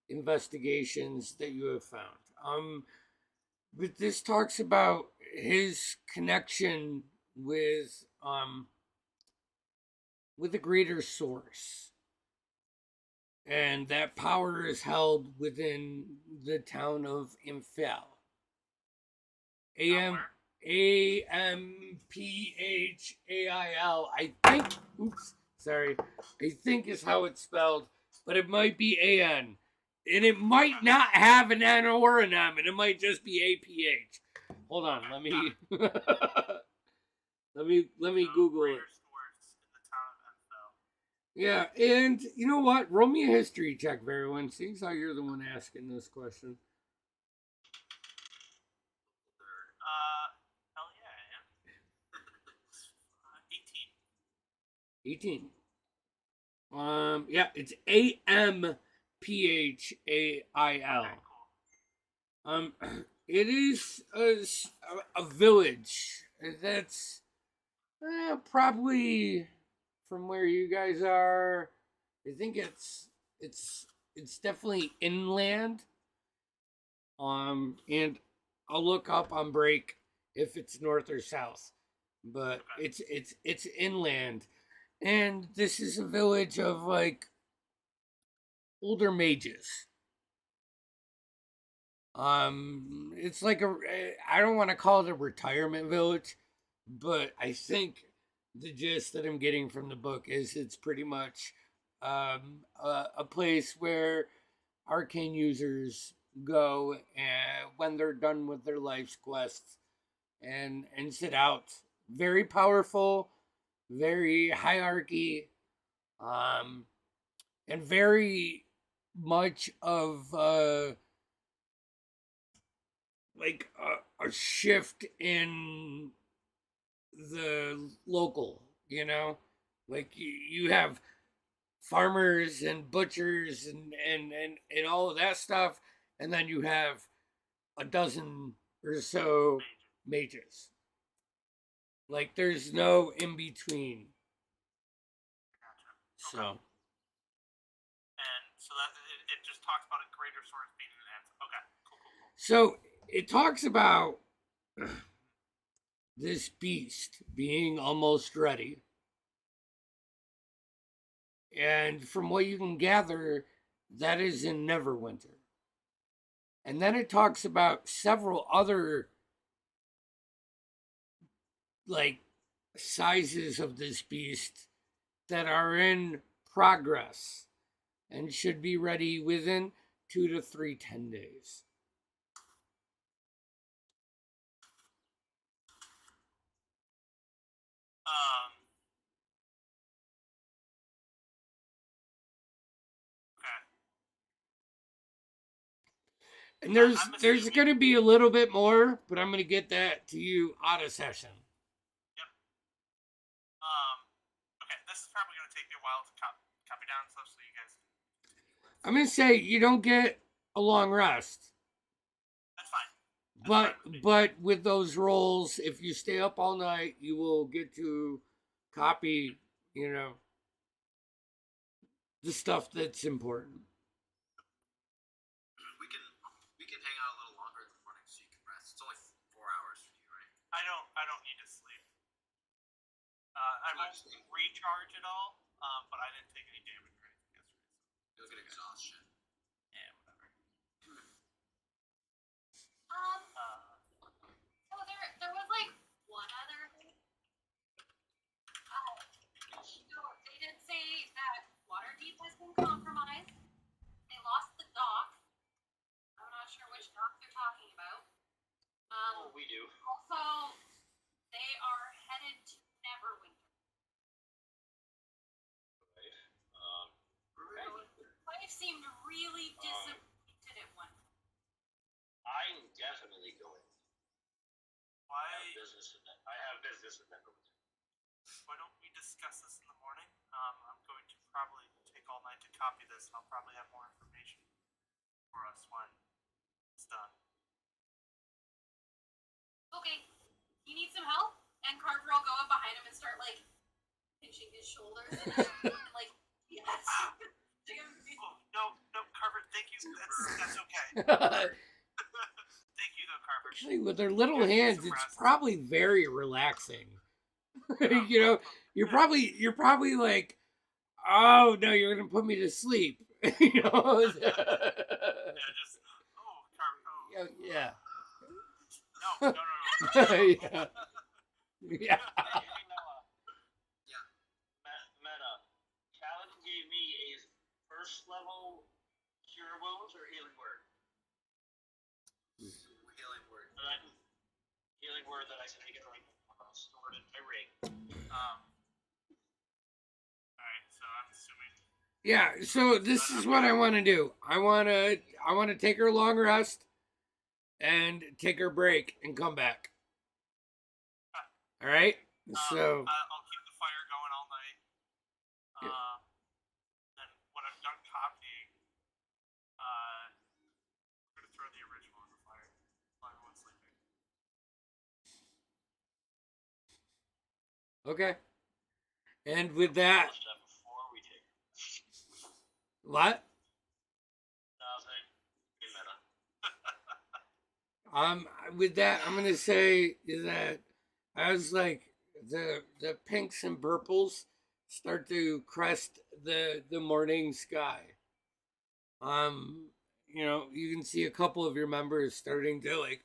investigations that you have found. But this talks about his connection with a greater source, and that power is held within the town of Imphal. Amphal. I think. Oops, sorry. I think is how it's spelled, but it might be An, and it might not have an N or an M, and it might just be APH. Hold on, let me let me Google it. Yeah, and you know what? Roll me a history check, everyone. Seems how you're the one asking this question. Hell yeah, I am. 18. 18. Yeah, it's AMPHAIL. It is a village that's probably from where you guys are. I think it's definitely inland. And I'll look up on break if it's north or south, but it's inland, and this is a village of like older mages. It's like I don't want to call it a retirement village, but I think the gist that I'm getting from the book is it's pretty much a place where arcane users go and when they're done with their life's quests and sit out. Very powerful, very hierarchy, and very much of like a shift in the local, like you have farmers and butchers and all of that stuff, and then you have a dozen or so mages. Like there's no in between. Gotcha. So And so that it just talks about a greater source being an answer. Okay, cool, cool, cool. so it talks about this beast being almost ready. And from what you can gather, that is in Neverwinter. And then it talks about several other like sizes of this beast that are in progress and should be ready within 2 to 3 10 days. Okay. And there's I'm there's assuming- going to be a little bit more, but I'm going to get that to you out of session. Okay, this is probably going to take me a while to copy down stuff so you guys. I'm going to say you don't get a long rest. That's fine. But with those rolls, if you stay up all night, you will get to copy, the stuff that's important. We can hang out a little longer in the morning so you can rest. It's only 4 hours for you, right? I don't need to sleep. I won't recharge at all. But I didn't take any damage or anything yesterday. You'll get exhaustion. Yeah, whatever. So there was like one other thing. So they did say that Waterdeep has been compromised. They lost the dock. I'm not sure which dock they're talking about. We do. Also, they are headed to Neverwinter. Life seemed really disappointed at one point. I'm definitely going. Why I have business in Neverwinter. why don't we discuss this in the morning? I'm going to probably take all night to copy this, and I'll probably have more information for us when it's done. Okay, you need some help? And Carver will go up behind him and start like pinching his shoulders and like, yes. Oh, no, Carver, thank you. That's okay. Thank you, though, Carver. Actually, with their little Yeah, hands, some it's rest. probably very relaxing. You're probably like, oh no, you're gonna put me to sleep. Yeah, just Carver. Yeah. No. Yeah. Yeah. Hey, Noah. Yeah. Meta. Callan gave me a first level cure wounds or healing word. Healing word. Healing word that I can make it like stored in my ring. Alright, so I'm assuming. Yeah, so this is what I want to do. I want to take her long rest and take her break and come back. All right? So I'll keep the fire going all night. And when I'm done copying, we're gonna throw the original in the fire while everyone's sleeping. okay. And with that, Before we take what? nothing. Meta. With that, I'm gonna say that as like the pinks and purples start to crest the morning sky. You can see a couple of your members starting to like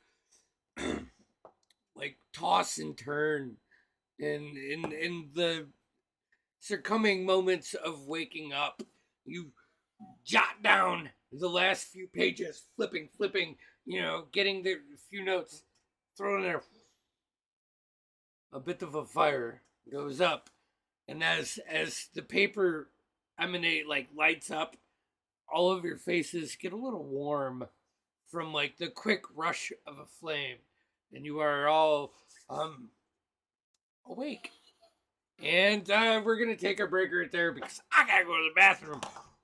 like toss and turn in the succumbing moments of waking up. You jot down the last few pages, flipping, getting the few notes, throwing there. A bit of a fire goes up, and as the paper lights up, all of your faces get a little warm from like the quick rush of a flame, and you are all awake. And we're gonna take a break right there because I gotta go to the bathroom.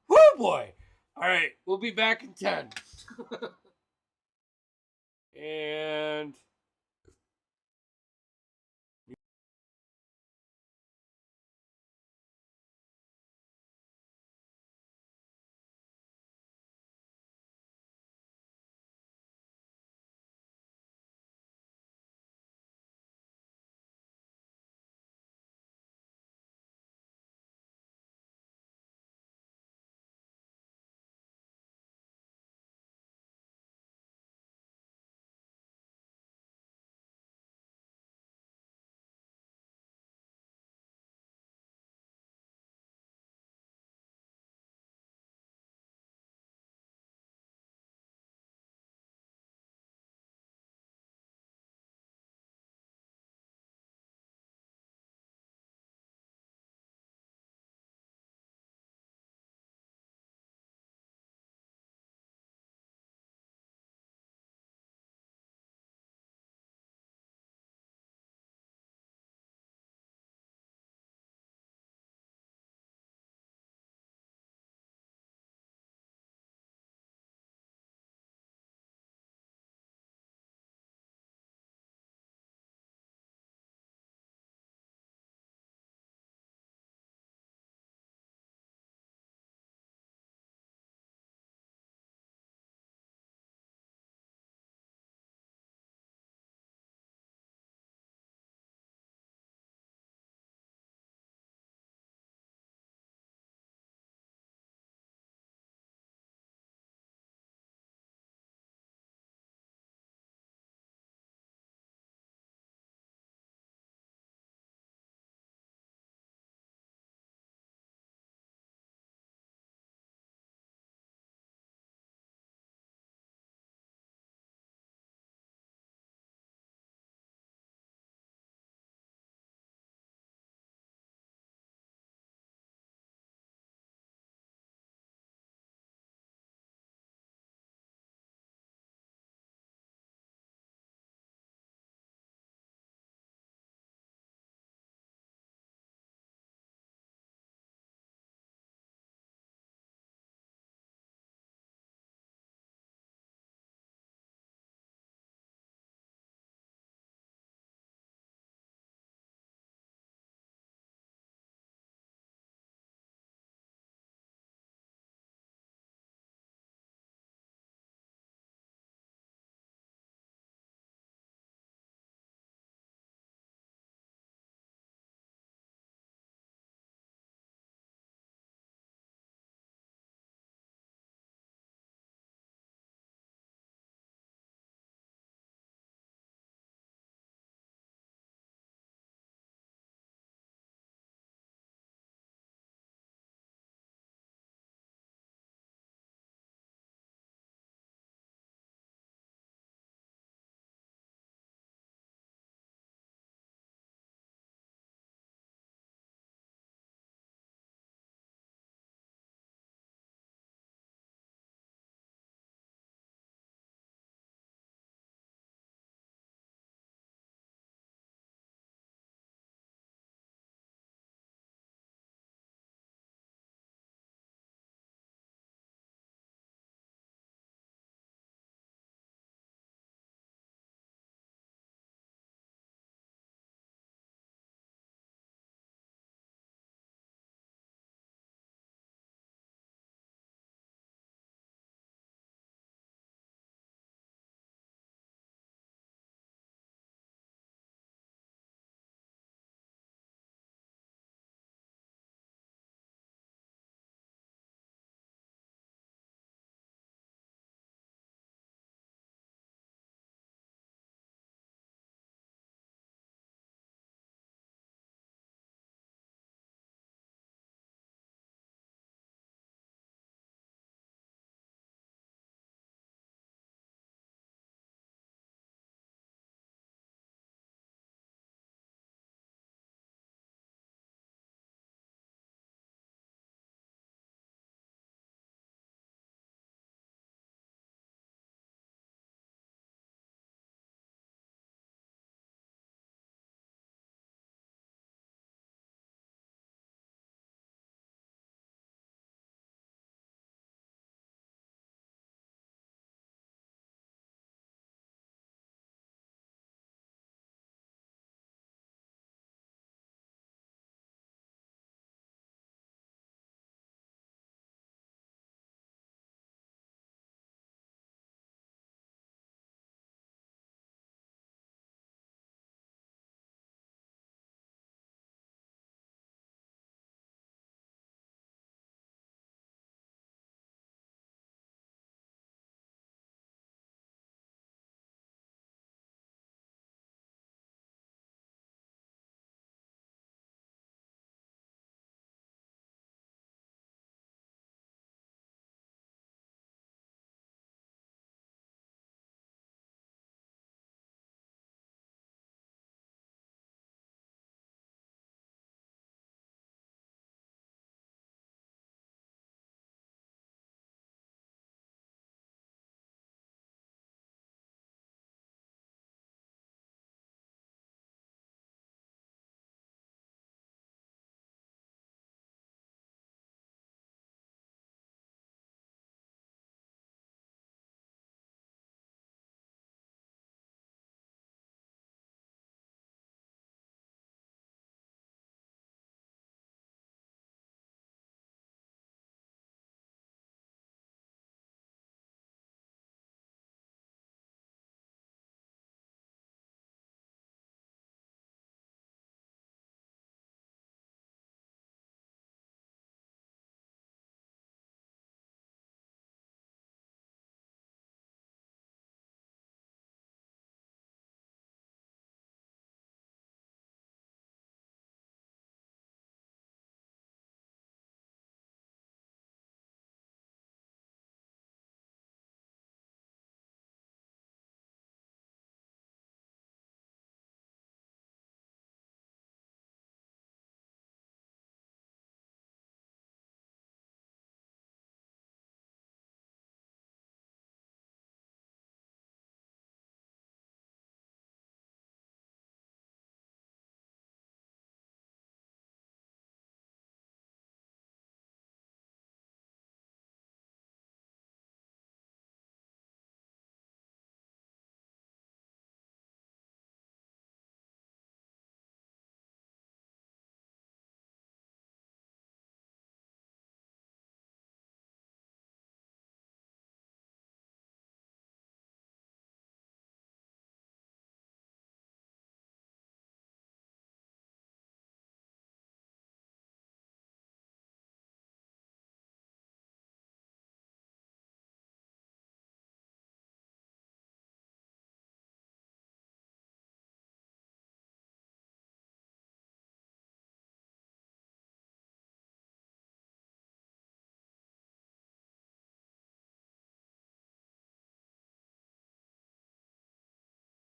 Whoo boy! All right, we'll be back in 10. And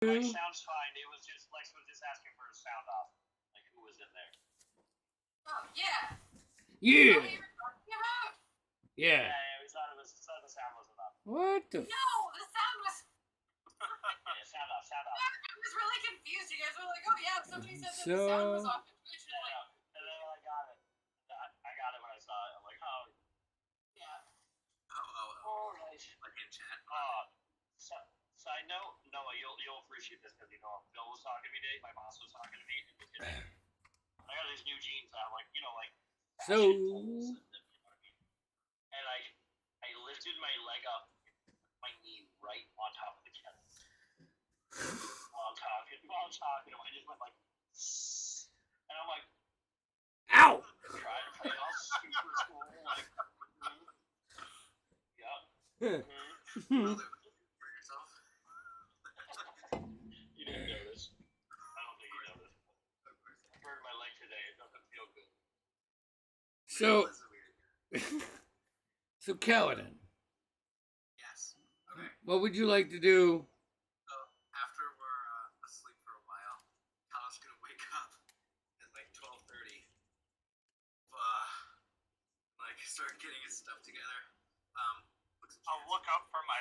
My sound's fine. It was just Lex was just asking for a sound off, like who was in there. Oh, yeah. Yeah. What are you talking about? Yeah. Yeah, we thought the sound wasn't up. What the? No, the sound was. Yeah, sound off, sound off. I was really confused. You guys were like, oh, yeah, somebody said that the So- sound was off. Twitch. Yeah, no. And then I got it. I got it when I saw it. I'm like, oh, Yeah. oh, nice. Like in chat. Side note, Noah, you'll appreciate this because Bill was talking to me today. My boss was talking to me today. I got these new jeans that I'm like, like. So- fashion clothes and, you know what I mean? And I lifted my leg up, my knee right on top of the kettle. While I'm talking, I just went like, and I'm like, Ow! trying to play it all super cool, like, yep. For yourself. You didn't notice. I don't think you noticed. I burned my leg today. It doesn't feel good. So, This is weird. so Kaladin, Yes. Okay. what would you like to do? So after we're asleep for a while, Kyle's gonna wake up at like 12:30. Like start getting his stuff together. I'll look up for my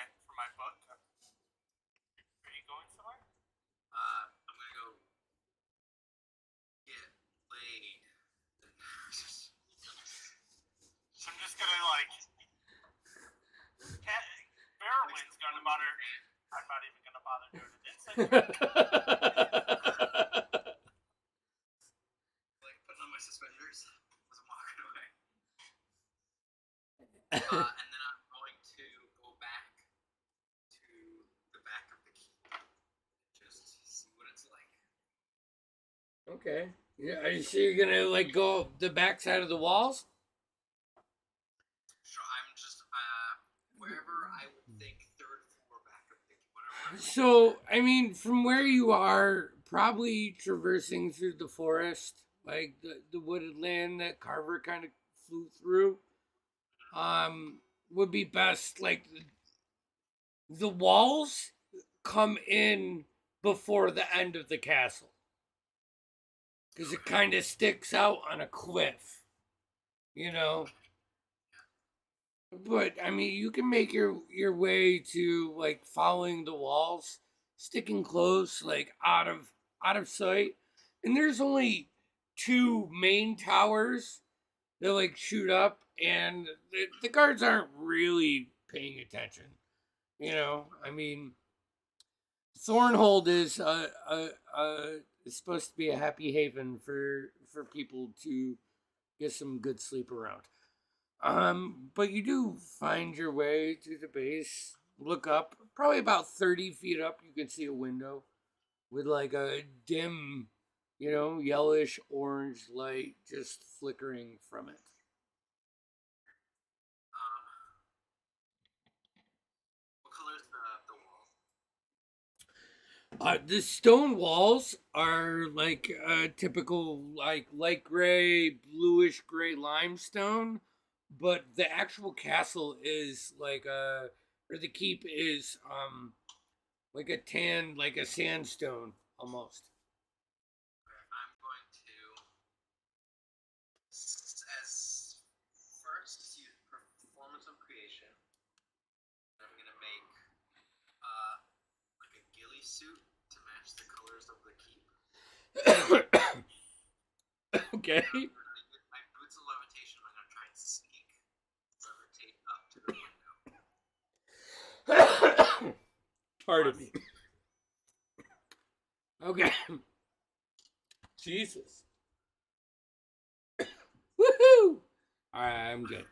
book. Are you going somewhere? I'm gonna go get laid. So I'm just gonna like. Barrowwind's gonna bother. I'm not even gonna bother doing an insight check. Like putting on my suspenders as I'm walking away. And then I'm going to go back to the back of the keep. Just see what it's like. Okay. Yeah, are you sure you're gonna like go up the backside of the walls? So I'm just wherever I would think third floor back of the whatever. So, I mean, from where you are, probably traversing through the forest, like the wooded land that Carver kind of flew through, would be best. Like, the walls come in before the end of the castle. Because it kind of sticks out on a cliff, you know? But I mean, you can make your way to like following the walls, sticking close, like out of sight. And there's only 2 main towers that like shoot up, and the guards aren't really paying attention. You know, I mean, Thornhold is is supposed to be a happy haven for people to get some good sleep around. But you do find your way to the base, look up, probably about 30 feet up, you can see a window with like a dim, yellowish orange light just flickering from it. What color is the wall? The stone walls are like typical like light gray, bluish gray limestone, but the actual castle is like or the keep is like a tan, like a sandstone almost. I'm going to, as first, use performance of creation. I'm gonna make like a ghillie suit to match the colors of the keep. Okay. My boots of levitation. I'm gonna try and sneak, levitate up to the window. Pardon me. Okay. Jesus. Woohoo! Alright, I'm good.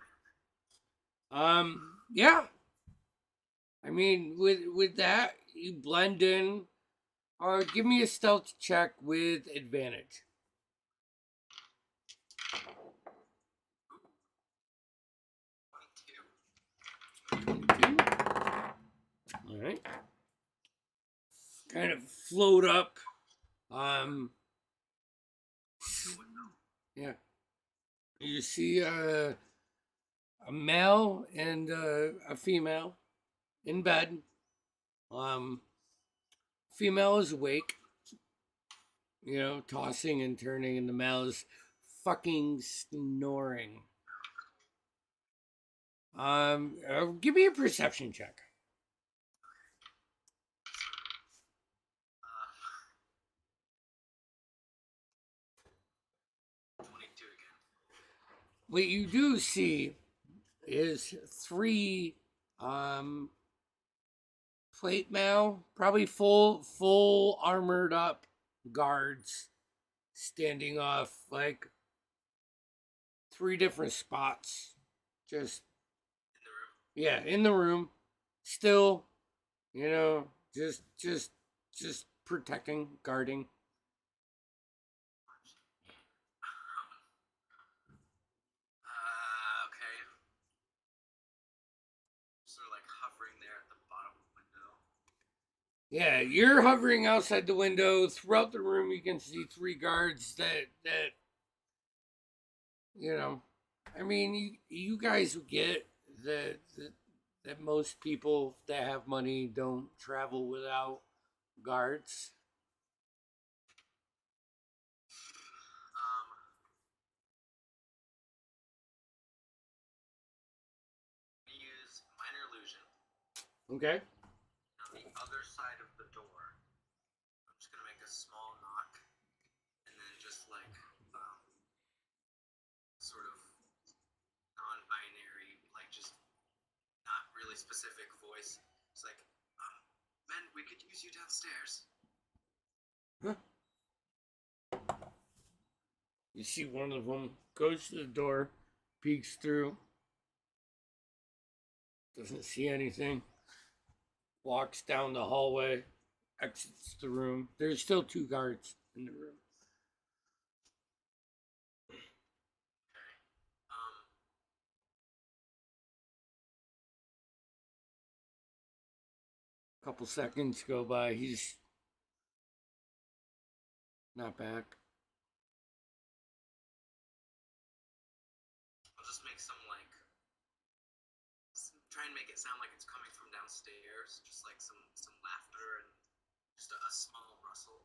Yeah. I mean, with that, you blend in. Give me a stealth check with advantage. 22. All right. Kind of float up. Yeah. You see a male and a female in bed. female is awake, you know, tossing and turning, and the male is fucking snoring. Give me a perception check. Uh, 22 again. What you do see is three plate mail, probably full armored up guards standing off like three different spots. Just In the room. yeah, in the room. Still, you know, just protecting, guarding. Okay. Sort of like hovering there at the bottom of the window. Yeah, you're hovering outside the window. Throughout the room, you can see three guards that you know. I mean, you guys get that most people that have money don't travel without guards. We use minor illusion. Okay. On the other side of the door, I'm just gonna make a small knock, and then just like sort of non-binary, like just not really specific voice. It's like, men, we could use you downstairs. You see one of them goes to the door, peeks through, doesn't see anything, walks down the hallway, exits the room. There's still two guards in the room. A couple seconds go by. He's not back. I'll just make some like, try and make it sound like it's coming from downstairs, just like some laughter and just a small rustle.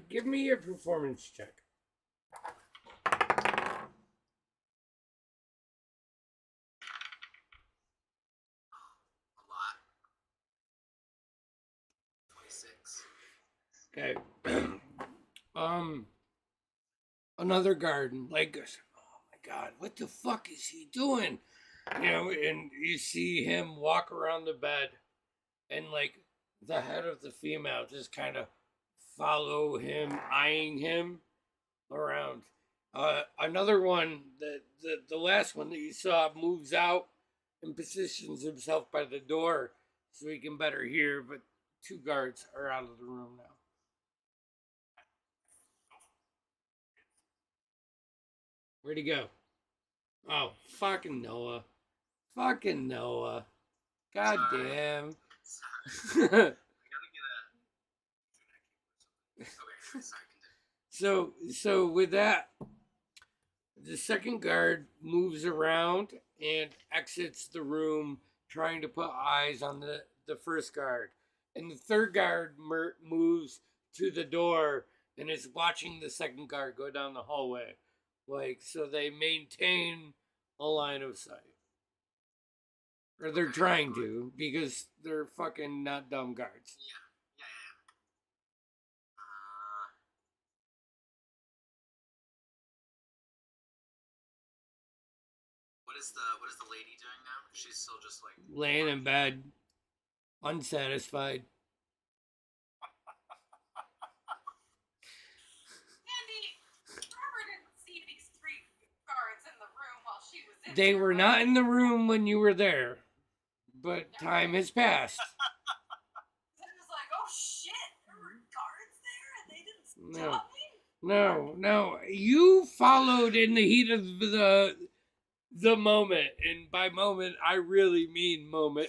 Give me a performance check. A lot. 26. Okay. Another guard like goes, oh my god, what the fuck is he doing? You know, and you see him walk around the bed, and like the head of the female just kind of follow him, eyeing him around. Another one, the last one that you saw, moves out and positions himself by the door so he can better hear, but two guards are out of the room now. Where'd he go? Oh, fucking Noah. Fucking Noah. God Sorry. damn. Sorry. I gotta get a. Okay, sorry, continue. So with that, the second guard moves around and exits the room, trying to put eyes on the first guard. And the third guard moves to the door and is watching the second guard go down the hallway. Like, so they maintain a line of sight. Or they're trying to, because they're fucking not dumb guards. Yeah. What is the lady doing now? She's still just like Laying in bed, unsatisfied. Andy, Robert didn't see these three guards in the room while she was in They there, were right? not in the room when you were there, but time has passed. Then it was like, oh shit, there were guards there and they didn't No. stop me? No. You followed in the heat of the moment, and by moment I really mean moment.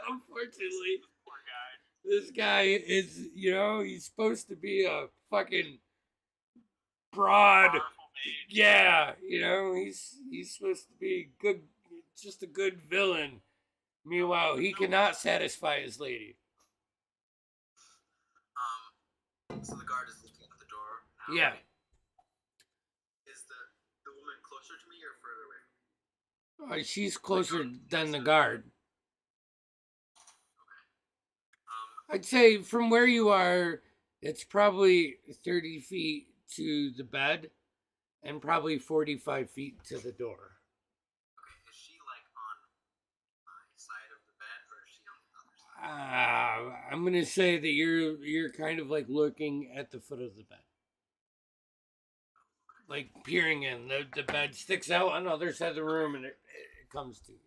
Unfortunately, Poor guy. this guy is, you know, he's supposed to be a fucking broad. Powerful mage. Yeah, you know, he's supposed to be good, just a good villain. Meanwhile, he cannot satisfy his lady. So the guard is looking at the door now. Yeah. Is the woman closer to me or further away? She's closer than the guard. I'd say from where you are, it's probably 30 feet to the bed and probably 45 feet to the door. Okay, is she like on my side of the bed or is she on the other side? I'm gonna say that you're kind of like looking at the foot of the bed, like peering in. The bed sticks out on the other side of the room, and it comes to you.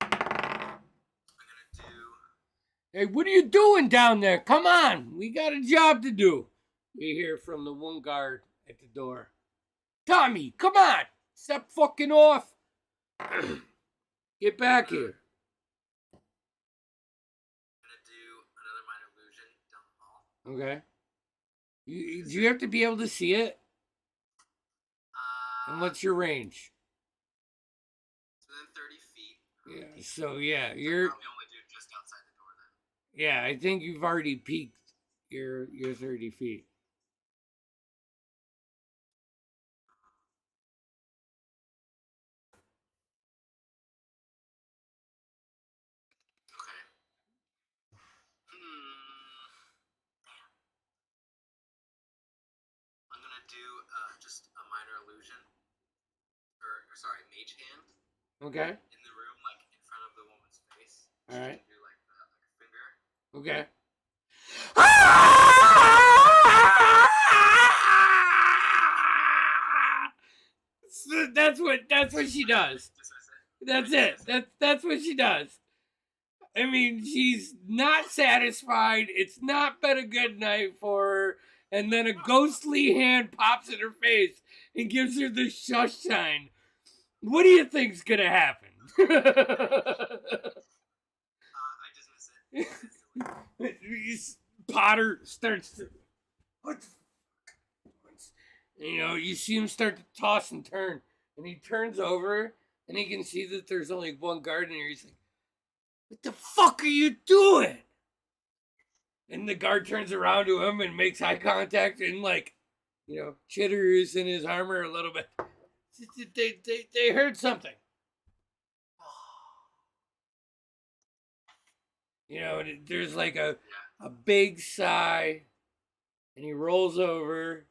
I'm gonna do. Hey, what are you doing down there? Come on, we got a job to do. You hear from the one guard at the door. Tommy, come on, step fucking off. Get back here. I'm gonna do another minor illusion down the hall. Okay. Do you have to be able to see it? And what's your range? It's within 30 feet. Yeah. So yeah, So you're. probably only do just outside the door then. Yeah, I think you've already peaked your 30 feet. Okay. I'm gonna do just a minor illusion, or sorry, mage hand Okay. in the room, like in front of the woman's face. All right. Do like a finger. Okay. So that's what she does. That's it. That's what she does. I mean, she's not satisfied. It's not been a good night for her. And then a ghostly hand pops in her face and gives her the shush sign. What do you think's gonna happen? I dismiss it. Potter starts to. What the fuck? You know, you see him start to toss and turn. And he turns over and he can see that there's only one guard in here. He's like, what the fuck are you doing? And the guard turns around to him and makes eye contact and, like, you know, chitters in his armor a little bit. They heard something. You know, and there's like a big sigh, and he rolls over.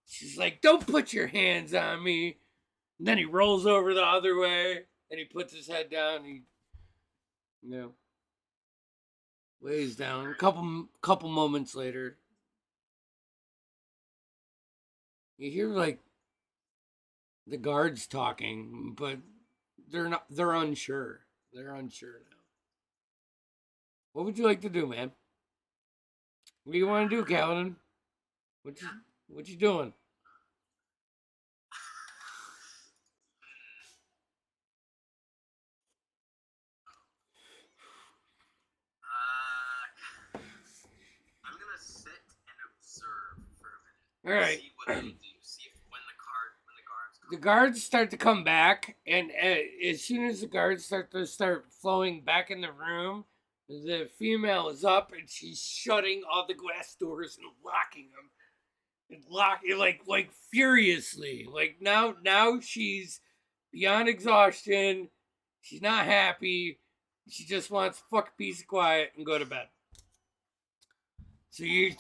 She's like, don't put your hands on me. And then he rolls over the other way, and he puts his head down, and he, you know, lays down. A couple moments later, you hear like the guards talking, but they're unsure. They're unsure now. What would you like to do, man? What do you want to do, Calvin? What you doing? I'm gonna sit and observe for a minute. All right. See what they do. See if when the guards come. The guards start to come back, and as soon as the guards start flowing back in the room, the female is up and she's shutting all the glass doors and locking them, and locking like furiously. Like now she's beyond exhaustion. She's not happy. She just wants to fuck a piece of quiet and go to bed. So you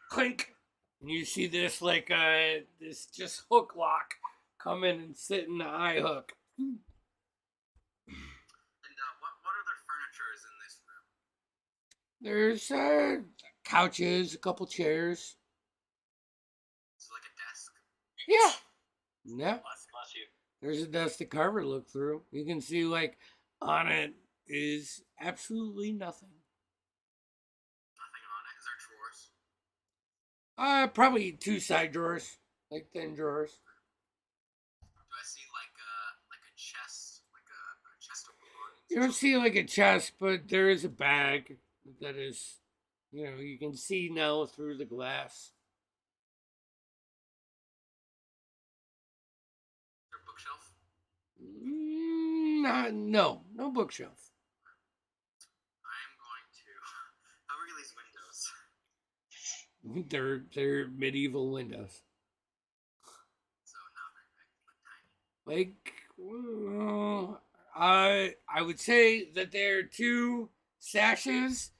clink. And you see this like this just hook lock come in and sit in the eye hook. And what other furniture is in this room? There's couches, a couple chairs. Is it like a desk? Yeah. Yeah. Bless you. There's a desk that Carver looked through. You can see like on it is absolutely nothing. Nothing on it. Is there drawers? Probably two side drawers, like thin drawers. Do I see like a chest, like a chest of belongings? You don't see like a chest, but there is a bag that is, you know, you can see now through the glass. Is there a bookshelf? No bookshelf. I'm going to. How big are these windows? They're medieval windows. So not very big, but tiny. Like, I would say that they're two sashes,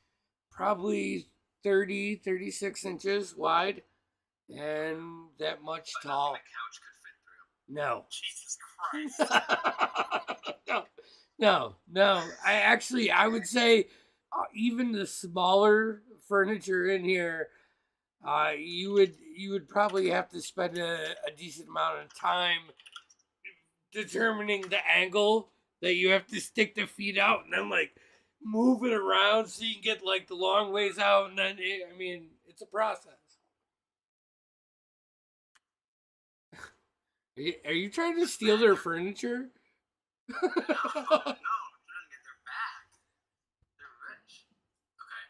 probably 30, 36 inches wide, and that much But tall. nothing a couch could fit through. No. Jesus Christ. No. I would say even the smaller furniture in here, you would probably have to spend a decent amount of time determining the angle that you have to stick the feet out and then like move it around so you can get like the long ways out, and then it's a process. Are you trying to steal their furniture? No, I'm trying to get their back. They're rich. Okay.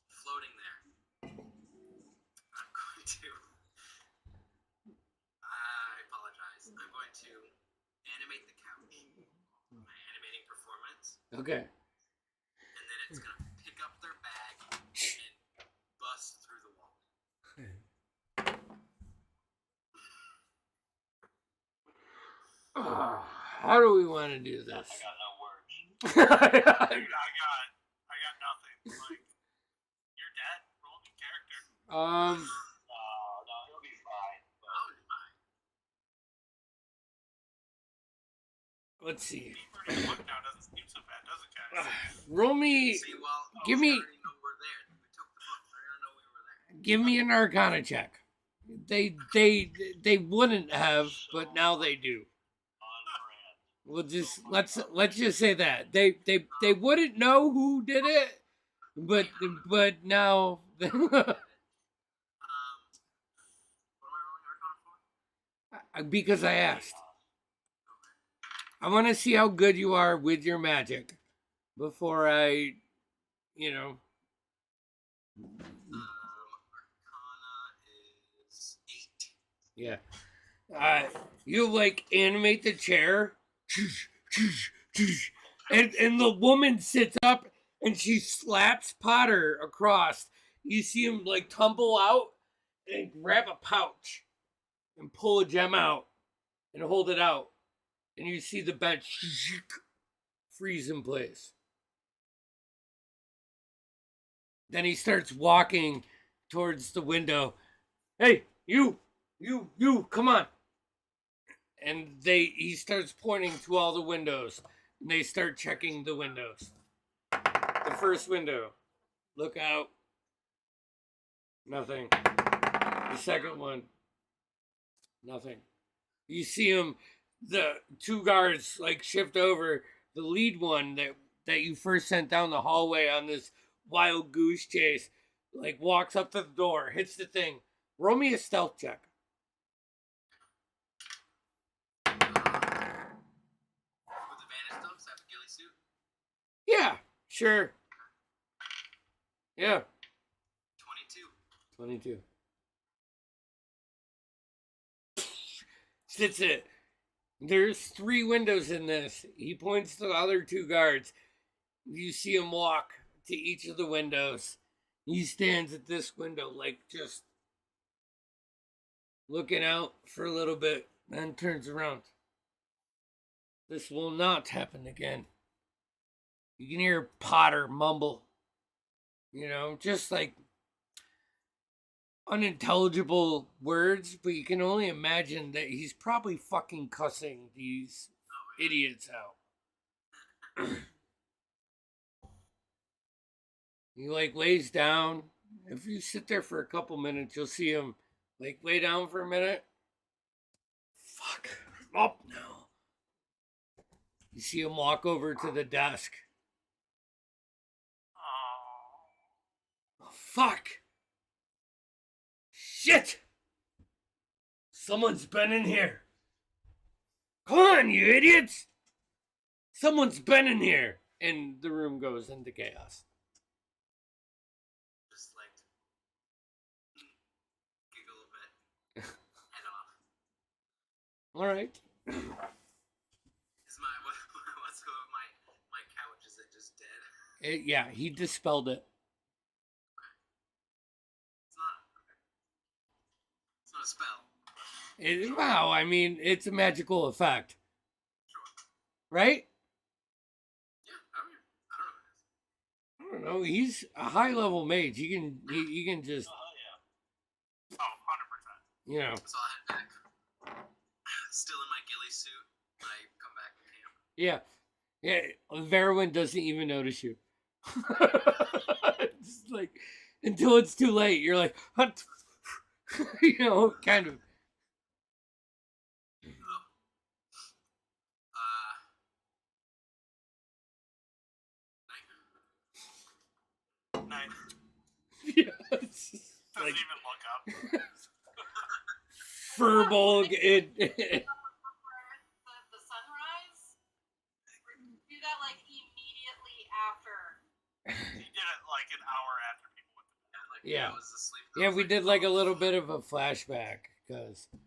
Floating there. I'm going to. I apologize. I'm going to animate the couch. My animating performance. Okay. And then it's going to pick up their bag and bust through the wall. How do we want to do I this? got no words. I got nothing. Like, you're dead. Roll new character. No, he'll be fine. But Let's see. Being pretty booked now doesn't seem so bad, does it, guys? Roll me. See, well, Give we me- already know we're there. We took the book. They're gonna know we were there. Give me an Arcana check. They wouldn't have, but now they do. on brand. Let's just say that they wouldn't know who did it, but now What am I rolling Arcana for? because I asked. I want to see how good you are with your magic before I, Arcana is 8. yeah. You like animate the chair, and the woman sits up and she slaps Potter across. You see him like tumble out and grab a pouch and pull a gem out and hold it out, and you see the bench freeze in place. Then he starts walking towards the window. Hey, you, come on. And he starts pointing to all the windows, and they start checking the windows. The first window, look out. Nothing. The second one, nothing. You see him, the two guards like shift over. The lead one that you first sent down the hallway on this wild goose chase, like walks up to the door, hits the thing. Roll me a stealth check. With advantage though, 'cause I have a ghillie suit. Yeah, sure. Yeah, 22. 22. That's it. There's 3 windows in this. He points to the other 2 guards. You see him walk to each of the windows. He stands at this window, like just looking out for a little bit, then turns around. This will not happen again. You can hear Potter mumble, just like unintelligible words, but you can only imagine that he's probably fucking cussing these idiots out. He like lays down. If you sit there for a couple minutes, you'll see him like lay down for a minute. Fuck, I'm up now. You see him walk over to the desk. Oh, fuck. Shit! Someone's been in here. Come on, you idiots! Someone's been in here. And the room goes into chaos. Just like giggle a bit. Head off. All right. Yeah, he dispelled it. It's not a spell. Wow, I mean, it's a magical effect, right? Yeah, I don't know. I don't know. He's a high level mage. He can just, Yeah. Oh, 100%. you know. So I'll head back. Still in my ghillie suit. I come back to camp. Yeah. Verwin doesn't even notice you. It's like until it's too late. You're like, you know, kind of. Nice. Yeah, it's just Doesn't like even look up. Furbolg. The sunrise? Do that like immediately after. He did it like an hour after people went to bed. Like, Yeah. I was asleep. I Yeah, was we like, did like a oh, little fuck. bit of a flashback because, Good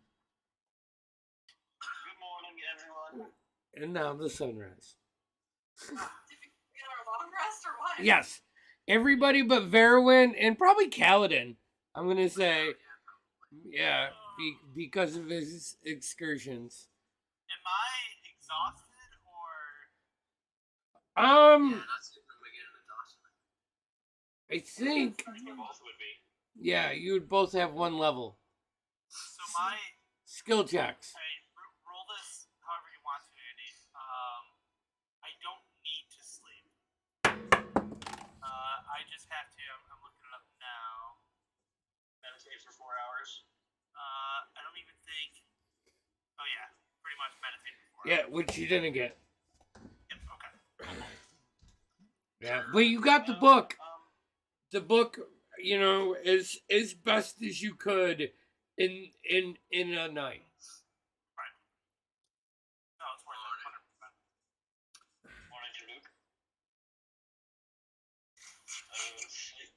morning, everyone. and now the sunrise. Did we get our long rest or what? Yes, everybody but Verwin and probably Kaladin. I'm gonna say, yeah, because of his excursions. Am I exhausted or? Yeah, not sleeping when we get into Dawson. I think, We both would be. yeah, you would both have one level. So my Skill checks. roll this however you want to, Andy. I don't need to sleep. I just have to. I'm looking it up now. Meditate for 4 hours. I don't even think. Oh yeah, pretty much meditate before. Yeah, which you didn't get. Yep, okay. Yeah, but you got the book. The book, you know, as best as you could in a night. No, it's worth it. 100%. Morning to Luke.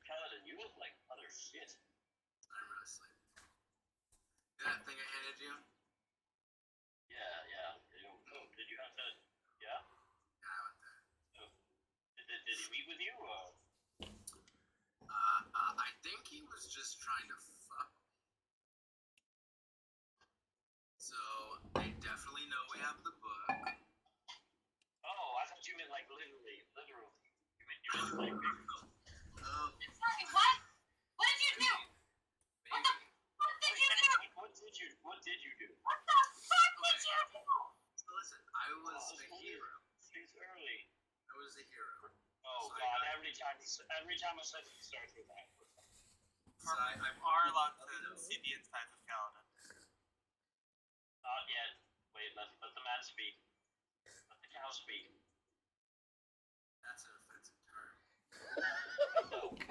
Paladin, you look like utter shit. I'm really asleep. That thing I handed you? Yeah. Oh, did you have to? Yeah. Yeah, I went there. Oh. Did he meet with you? I think he was just trying to fuck. So they definitely know we have the book. Oh, I thought you meant like literally. You meant like. Sorry, what? What did you do? What the fuck did you do? What did you do? What the fuck did you do? So listen, I was a hero. It's early. I was a hero. Oh So I God! got- Every time a sentence starts with that. So I You are allowed to see the insides of Kaladin. Not yet. Wait, let the man speak. Let the cow speak. That's an offensive term.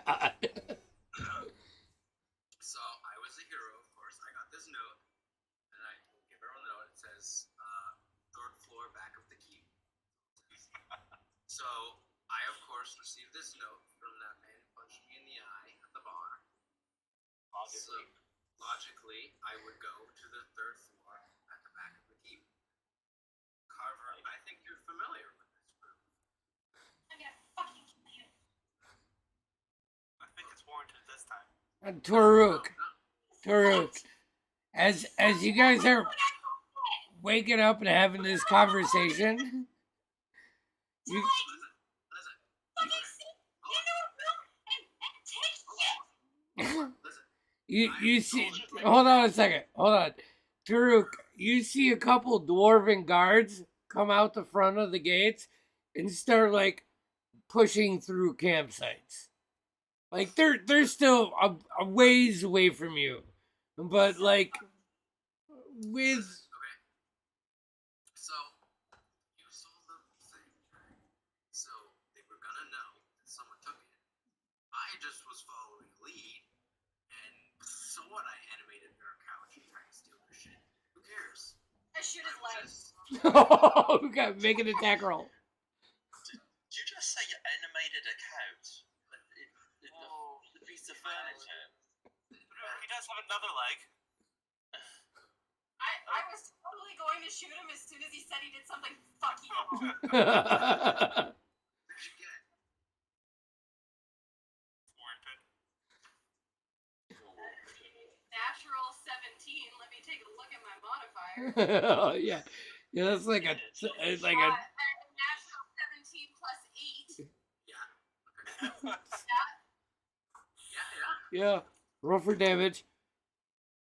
God. So I was a hero, of course. I got this note, and I give everyone the note. It says, third floor, back of the keep. So I, of course, received this note from that man who punched me in the eye at the bar. So logically, I would go to the third floor at the back of the keep. Carver, I think you're familiar with this group. I'm gonna fucking kill you. I think it's warranted this time. And Toruk, No. Toruk, as you guys are waking up and having this conversation, you Listen. Fucking sit in a room and take shit. Listen. you see. Hold on a second. Hold on, Toruk. You see a couple dwarven guards come out the front of the gates and start like pushing through campsites. Like they're still a ways away from you, but like with Okay. So you sold them the thing, right? So they were gonna know that someone took it. I just was following a lead, and so what? I animated their couch and tried to steal their shit. Who cares? I shoot his I legs. was okay, make an attack roll. Did you just say you animated a couch? The piece of furniture. He does have another leg. I was totally going to shoot him as soon as he said he did something fucking. Where'd you get? modifier. Yeah, yeah, that's like a, it's like a, A natural 17 plus 8. Yeah. Yeah. yeah, roll for damage.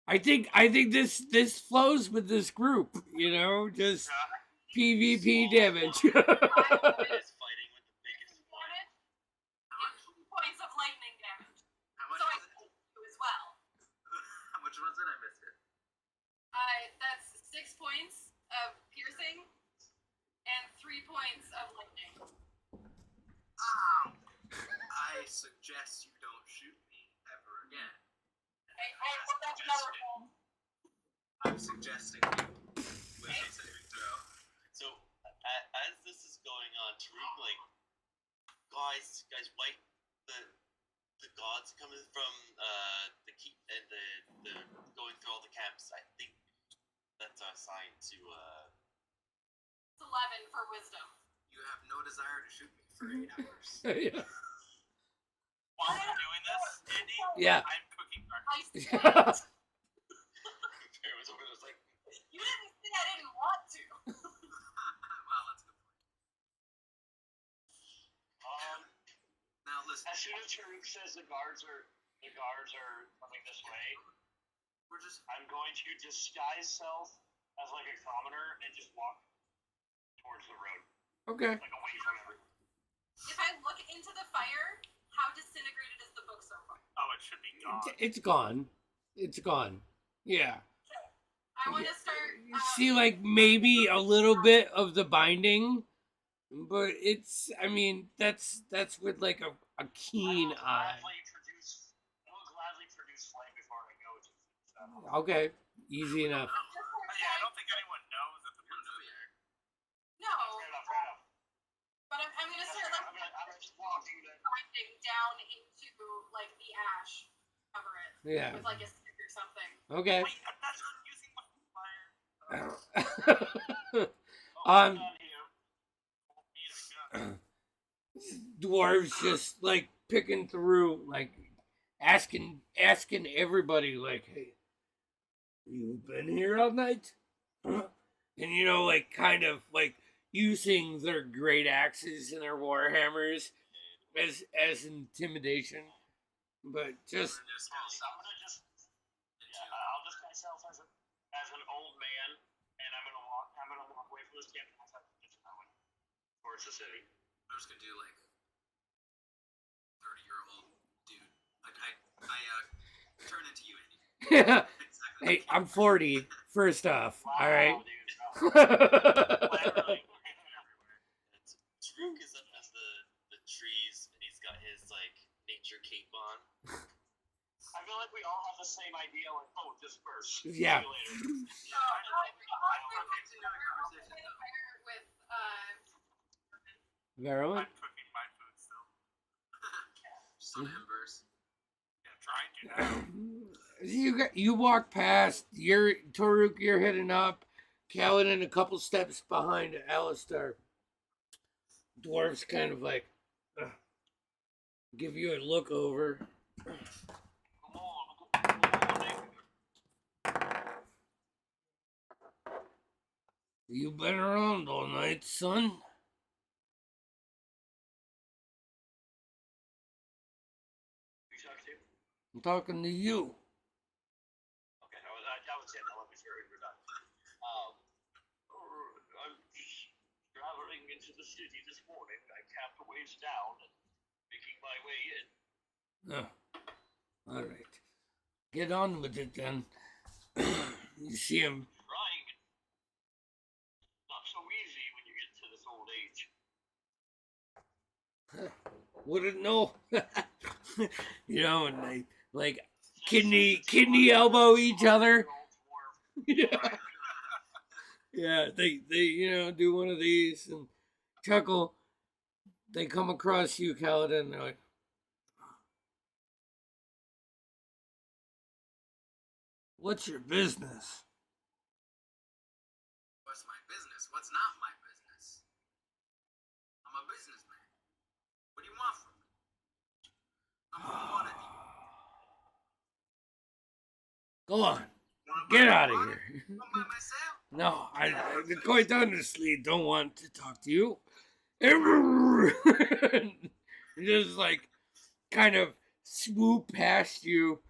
I think this flows with this group, you know, just PvP damage. Is fighting with the biggest one. And 2 points of lightning damage. How much So I was it? told you as well. How much was it? I missed it. That's 6 points of piercing and 3 points of lightning. Ow! I suggest you don't shoot me ever again. That's another roll. I'm suggesting you with a saving throw. So as this is going on, Tariq like, guys, wait, the gods coming from the keep and the going through all the camps. I think that's our sign to It's 11 for wisdom. You have no desire to shoot me for 8 hours. Yeah. While we're doing this, Andy, Yeah. I'm cooking I garbage. said, Bear was over there was like, you didn't say I didn't want to. Well, that's a good point. Now listen, As soon as Tariq says the guards are coming this way, we're just I'm going to disguise self as like a commoner and just walk towards the road, Okay. like away from everyone. If I look into the fire, how disintegrated is the book so far? Oh, it should be gone. It's gone. It's gone. Yeah. I want to start. See, like maybe a little bit of the binding, but it's. I mean, that's with like a keen eye. I will gladly produce flame before I go to stuff. Okay, easy enough. Yeah, I don't think anyone knows that the person here. No, Fair enough, fair enough. but I'm gonna start like I'm just walking then. binding down into like the ash, cover it Yeah. with like a stick or something. Okay. Wait, I'm not done using my fire. Um, Not here. Need a gun. dwarves just like picking through, like asking everybody, like, "Hey, you been here all night?" And you know, like kind of like using their great axes and their war hammers as intimidation, but just I'm gonna just I'll just myself as an old man, and I'm gonna walk away from this camp and I'm just going towards the city. I'm just gonna do like 30-year-old dude. Like I turn into you, Andy. Exactly. hey, I'm 40. First off, all right. Dude. Tariq is up as the trees and he's got his like nature cape on. I feel like we all have the same idea, like, oh, disperse. Yeah. See you later. With Marilyn. I'm cooking my food still. Some embers. Yeah, trying to now. You walk past. Toruk. You're heading up. Kaladin a couple steps behind Alistair. Dwarf's kind of like give you a look over. You been around all night, son? I'm talking to you. Okay, that was it. I'll let me hear it. We're done. I'm just traveling into the city this morning. I camped a ways down and making my way in. All right. Get on with it then. You see him. Trying. Not so easy when you get to this old age. Wouldn't know. You know, and they like kidney elbow each other. Yeah. Yeah, they you know do one of these and chuckle. They come across you, Kaladin, and they're like, "What's your business?" What's my business? What's not my business? I'm a businessman. What do you want from me? I'm a commodity. Go on, Wanna buy get my out of product? here. I'll buy myself. No, I quite honestly don't want to talk to you. Just like kind of swoop past you.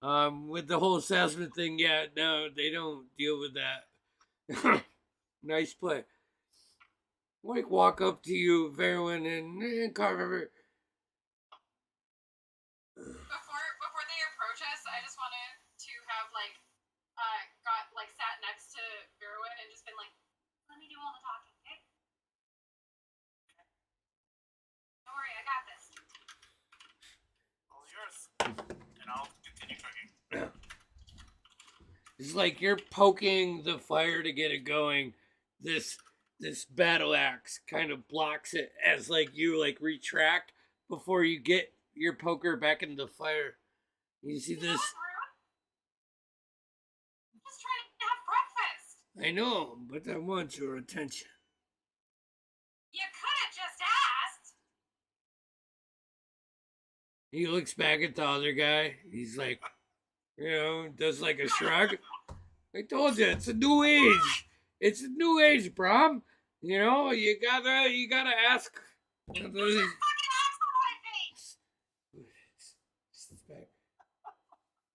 With the whole assessment thing, yeah, no, they don't deal with that. Nice play. Like walk up to you, Verwin, and Carver. Before they approach us, I just wanted to have got sat next to Verwin and just been like, Let me do all the talking, okay? Don't worry, I got this. All yours. And I'll continue cooking. It's like you're poking the fire to get it going. This battle axe kind of blocks it as like you like retract before you get your poker back into the fire. You see this? I'm just trying to have breakfast. I know, but I want your attention. You could have just asked. He looks back at the other guy. He's like, does like a shrug. I told you, it's a new age. It's a new age, Brom. You gotta ask. Fucking ask on my face.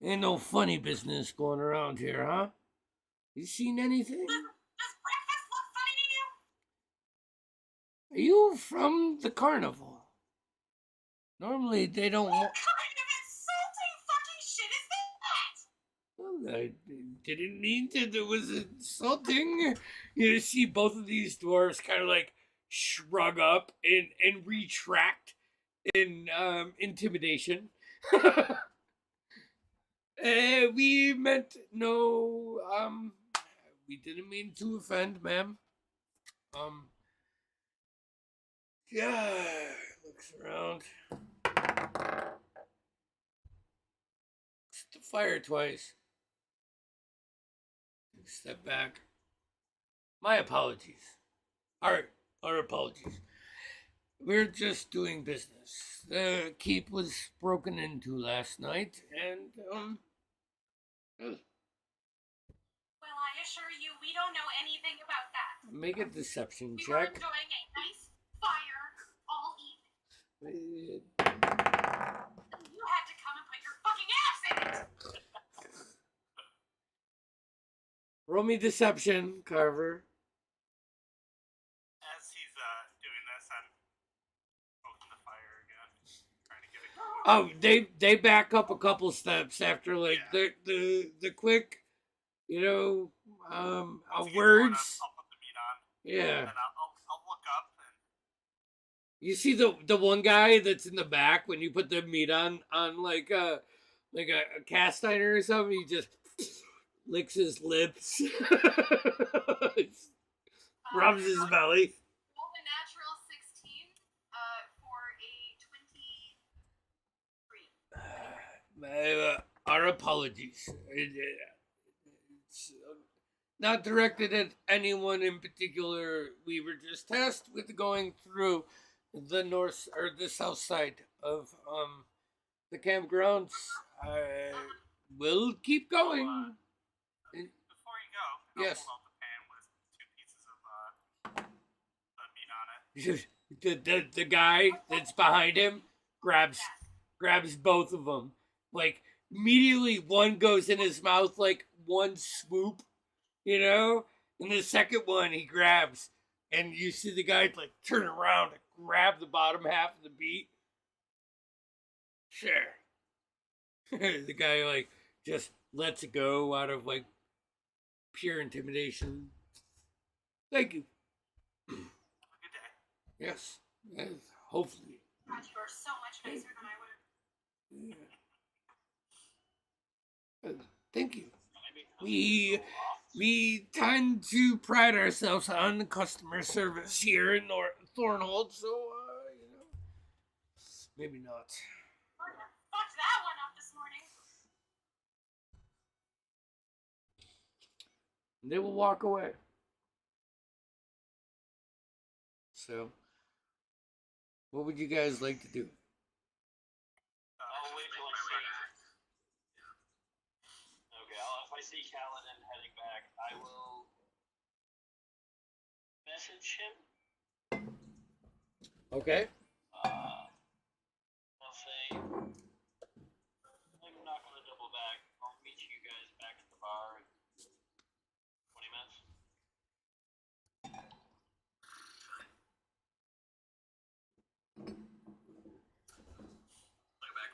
Ain't no funny business going around here, huh? You seen anything? Does breakfast look funny to you? Are you from the carnival? Normally they don't. What kind of insulting fucking shit is that? Well, I didn't mean that it was insulting. You see both of these dwarves kind of like shrug up and retract in intimidation. We meant no. We didn't mean to offend, ma'am. Yeah. Looks around. The fire twice. Step back. My apologies. Our apologies. We're just doing business. The keep was broken into last night, and Well, I assure you, we don't know anything about that. make a deception We were check. enjoying a nice fire all evening. You had to come and put your fucking ass in it. Roll me deception, Carver. As he's doing this, I'm poking the fire again, trying to get it. Oh, they back up a couple steps after like the quick, Once it gets words. warm up, I'll put the meat on. Yeah. And then I'll look up and You see the one guy that's in the back when you put the meat on like a cast iron or something. He just licks his lips, rubs his belly. roll a natural 16 for a 23. Our apologies. It's not directed at anyone in particular. We were just tasked with going through the north or the south side of the campgrounds. We'll keep going. before you go, I'll Yes. pull out the pan with 2 pieces of the meat on it. The guy that's behind him grabs both of them. Like immediately one goes in his mouth like one swoop, and the second one he grabs, and you see the guy like turn around and grab the bottom half of the beat. Sure. The guy like just lets it go out of like pure intimidation. Thank you. Have a good day. Yes. Hopefully. God, you are so much nicer than I would have. Thank you. We tend to pride ourselves on customer service here in Thornhold, so maybe not. Fucked that one up this morning. They will walk away. So, what would you guys like to do? I'll wait till I see. Okay, if I see Kaladin heading back, I will message him. Okay. I'll say, I'm not gonna double back. I'll meet you guys back at the bar in 20 minutes. Look back.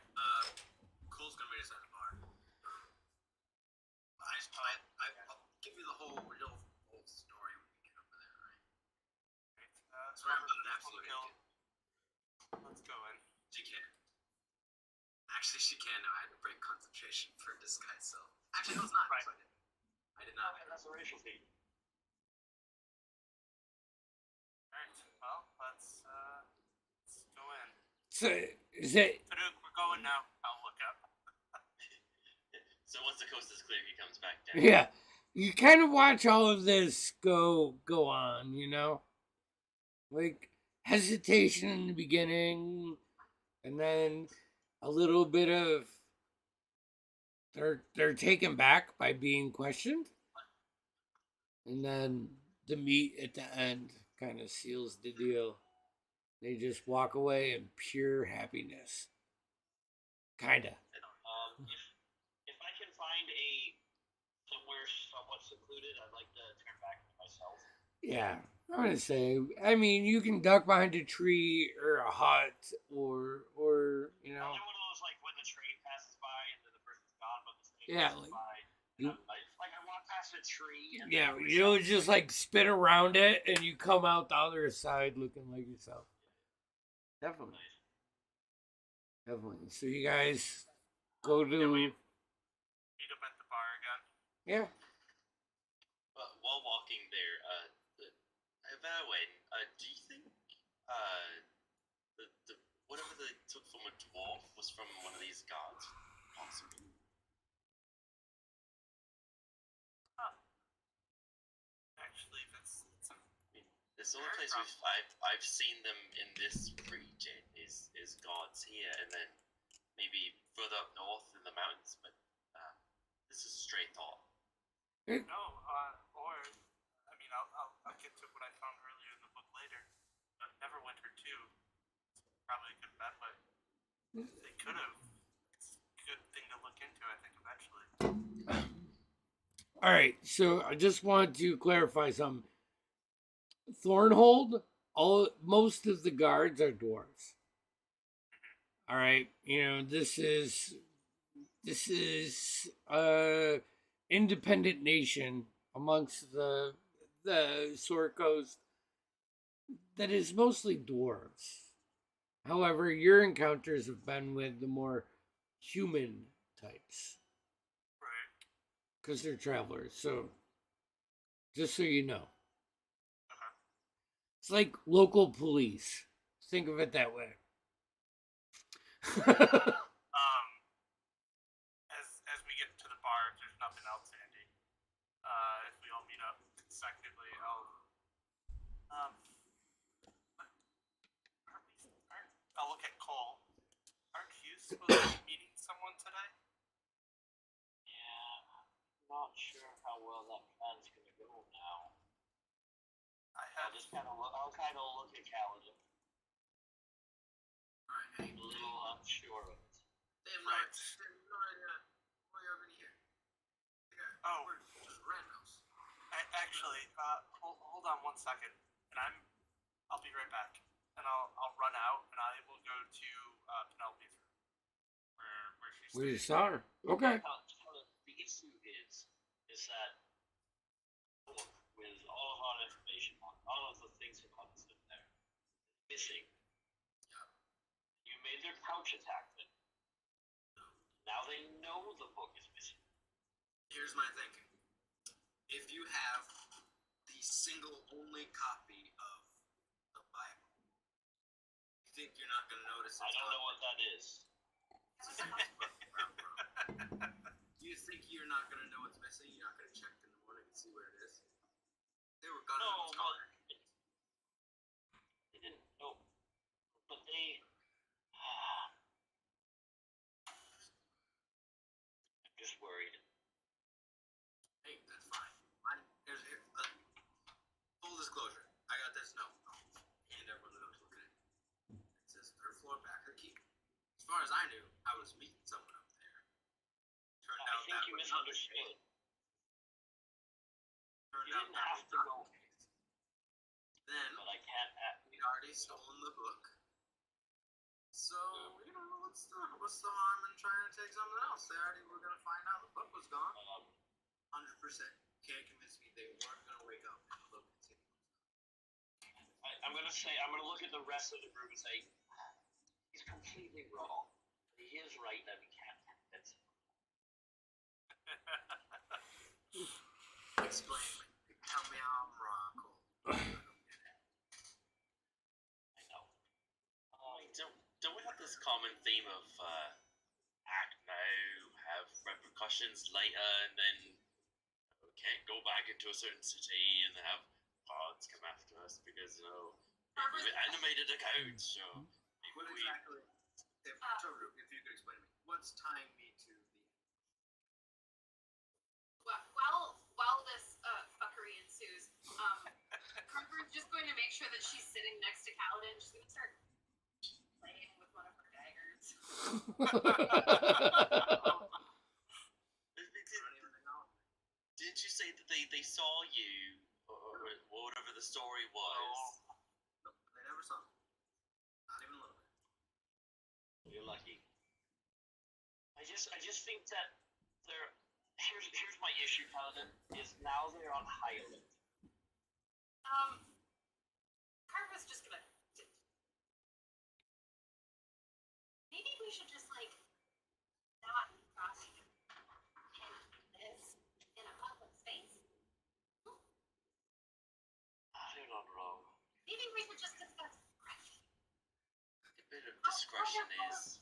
Cole's gonna meet us at the bar. I'll give you the whole real whole story when we get over there, right? Sorry, I'm not an absolute idiot. Let's go in. She can. Actually, she can now. I had to break concentration for disguise, so. Actually, no, it's not. Right. So I did not. Okay, that's a racial thing. Alright, well, let's go in. So is it? Farouk, we're going now. I'll look up. So once the coast is clear, he comes back down. Yeah. You kind of watch all of this go on, you know? Like hesitation in the beginning, and then a little bit of they're taken back by being questioned. And then the meat at the end kind of seals the deal. They just walk away in pure happiness. Kinda. If I can find somewhere somewhat secluded, I'd like to turn back to myself. Yeah, I'm gonna say. I mean, you can duck behind a tree or a hut, or you know. I'll do one of those like when the train passes by and then the person's gone, but the train Yeah, passes like- by. you- I walk past a tree. And Yeah, then you'll just like spin around it, and you come out the other side looking like yourself. Definitely. So you guys go to Meet up at the bar again. yeah. But while walking there, Vawen, do you think the whatever they took from a dwarf was from one of these guards? Possibly. Actually, that's It's the only place I've seen them in this region is guards here, and then maybe further up north in the mountains. But this is a stray thought. no, or I mean, I'll get to what I found earlier in the book later. Neverwinter 2 probably a good bet, but they could have. It's a good thing to look into, I think, eventually. All right, so I just want to clarify something. Thornhold, most of the guards are dwarves. All right, you know this is independent nation amongst the Sword Coast that is mostly dwarves. However, your encounters have been with the more human types Right. because they're travelers. So, just so you know, it's like local police. Think of it that way. As we get to the bar, if there's nothing else, Andy, if we all meet up consecutively, I'll look at Cole. Aren't you supposed to be meeting someone today? Yeah, not sure how well that plan's gonna go now. I'll kind of look at Kaladin. Alright, hey, A little unsure of it. they have no idea why you're over here. Oh. We're just randos. Actually, hold on 1 second, and I'll be right back, and I'll run out, and I will go to Penelope's room, where she's Where you staying. saw her? Okay. The issue is that book with all of our information on all of the things that comes in there missing. You made their couch attack them. Now they know the book is missing. Here's my thinking. If you have the single only copy of the Bible, you think you're not going to notice it? I don't know what that is. You think you're not going to know what's missing? You're not going to check in the morning and see where it is? They were gonna No, tell her. they didn't know. But they. I'm just worried. Hey, that's fine. Full disclosure. I got far as I knew, I was meeting someone up there. Turned I out think that you was not the misunderstood. case. Turned You out didn't that have was to not go, the case. Then but I can't. we'd already stolen the book. So, what's the harm in trying to take something else? They already were gonna find out the book was gone. 100%. Can't convince me they weren't gonna wake up and look and see. I'm gonna look at the rest of the group and say, he's completely wrong. He is right that we can't convince him. Explain me. Tell me how I'm wrong, Cole. I know. Don't we have this common theme of act now, have repercussions later, and then we can't go back into a certain city and have gods come after us because we animated accounts. So What maybe we. exactly? Toru, if you could explain to me, what's tying me to the While this fuckery ensues, Carver's just going to make sure that she's sitting next to Kaladin. She's going to start playing with one of her daggers. Didn't you say that they saw you or whatever the story was? No, they never saw me. Not even a little bit. You're lucky. I just think that here's my issue, Paladin, is now they're on high alert. Carver's just gonna. Maybe we should just like not cross this in a public space. You're not wrong. Maybe we should just discuss. A bit of discretion is.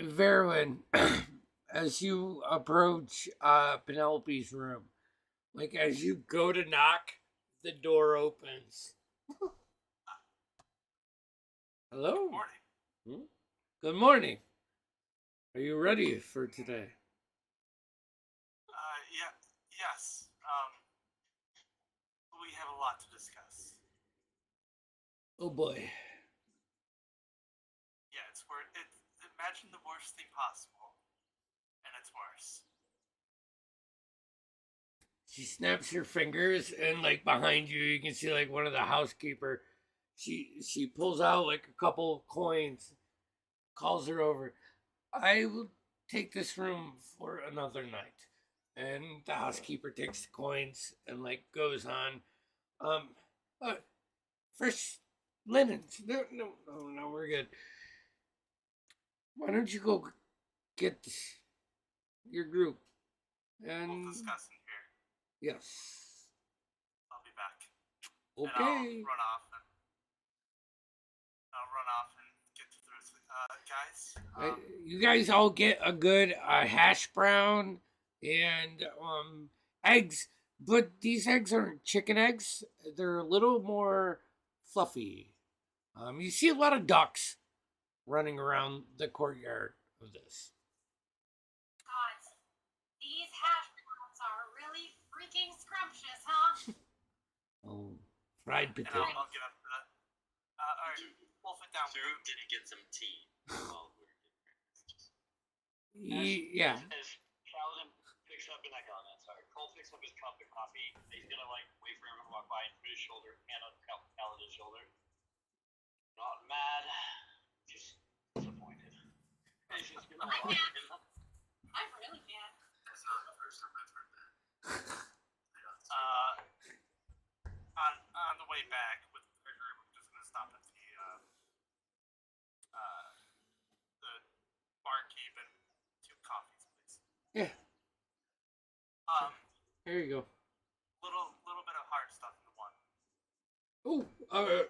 Verwin, as you approach Penelope's room, like as you go to knock, the door opens. Hello. Morning. Good morning. Are you ready for today? Yes. We have a lot to discuss. Oh boy. Yeah, it's worse. Imagine the worst thing possible, and it's worse. She snaps her fingers, and like behind you, you can see like one of the housekeeper. She pulls out like a couple of coins, calls her over. I will take this room for another night. And the housekeeper takes the coins and like goes on. First linens. No, we're good. Why don't you go get your group? And We'll discuss in here. yes. I'll be back. Okay. And I'll run off and get to the guys. You guys all get a good hash brown and eggs, but these eggs aren't chicken eggs. They're a little more fluffy. You see a lot of ducks running around the courtyard of this. God, these hash browns are really freaking scrumptious, huh? Oh, fried And potato. I'll get up to that. Alright, wolf it down. Drew didn't get some tea while we were getting breakfast. Yeah. As Paladin picks up, and I got that, sorry. Cole picks up his cup of coffee. He's gonna like wait for everyone to walk by and put his shoulder, hand on Paladin's shoulder. Not mad, just disappointed. He's just gonna I'm walk mad. in. I'm really mad. That's not the first time I've heard that. On the way back with our group, I'm just gonna stop at the barkeep and 2 coffees, please. Yeah. There you go. Little bit of hard stuff in the one. Oh,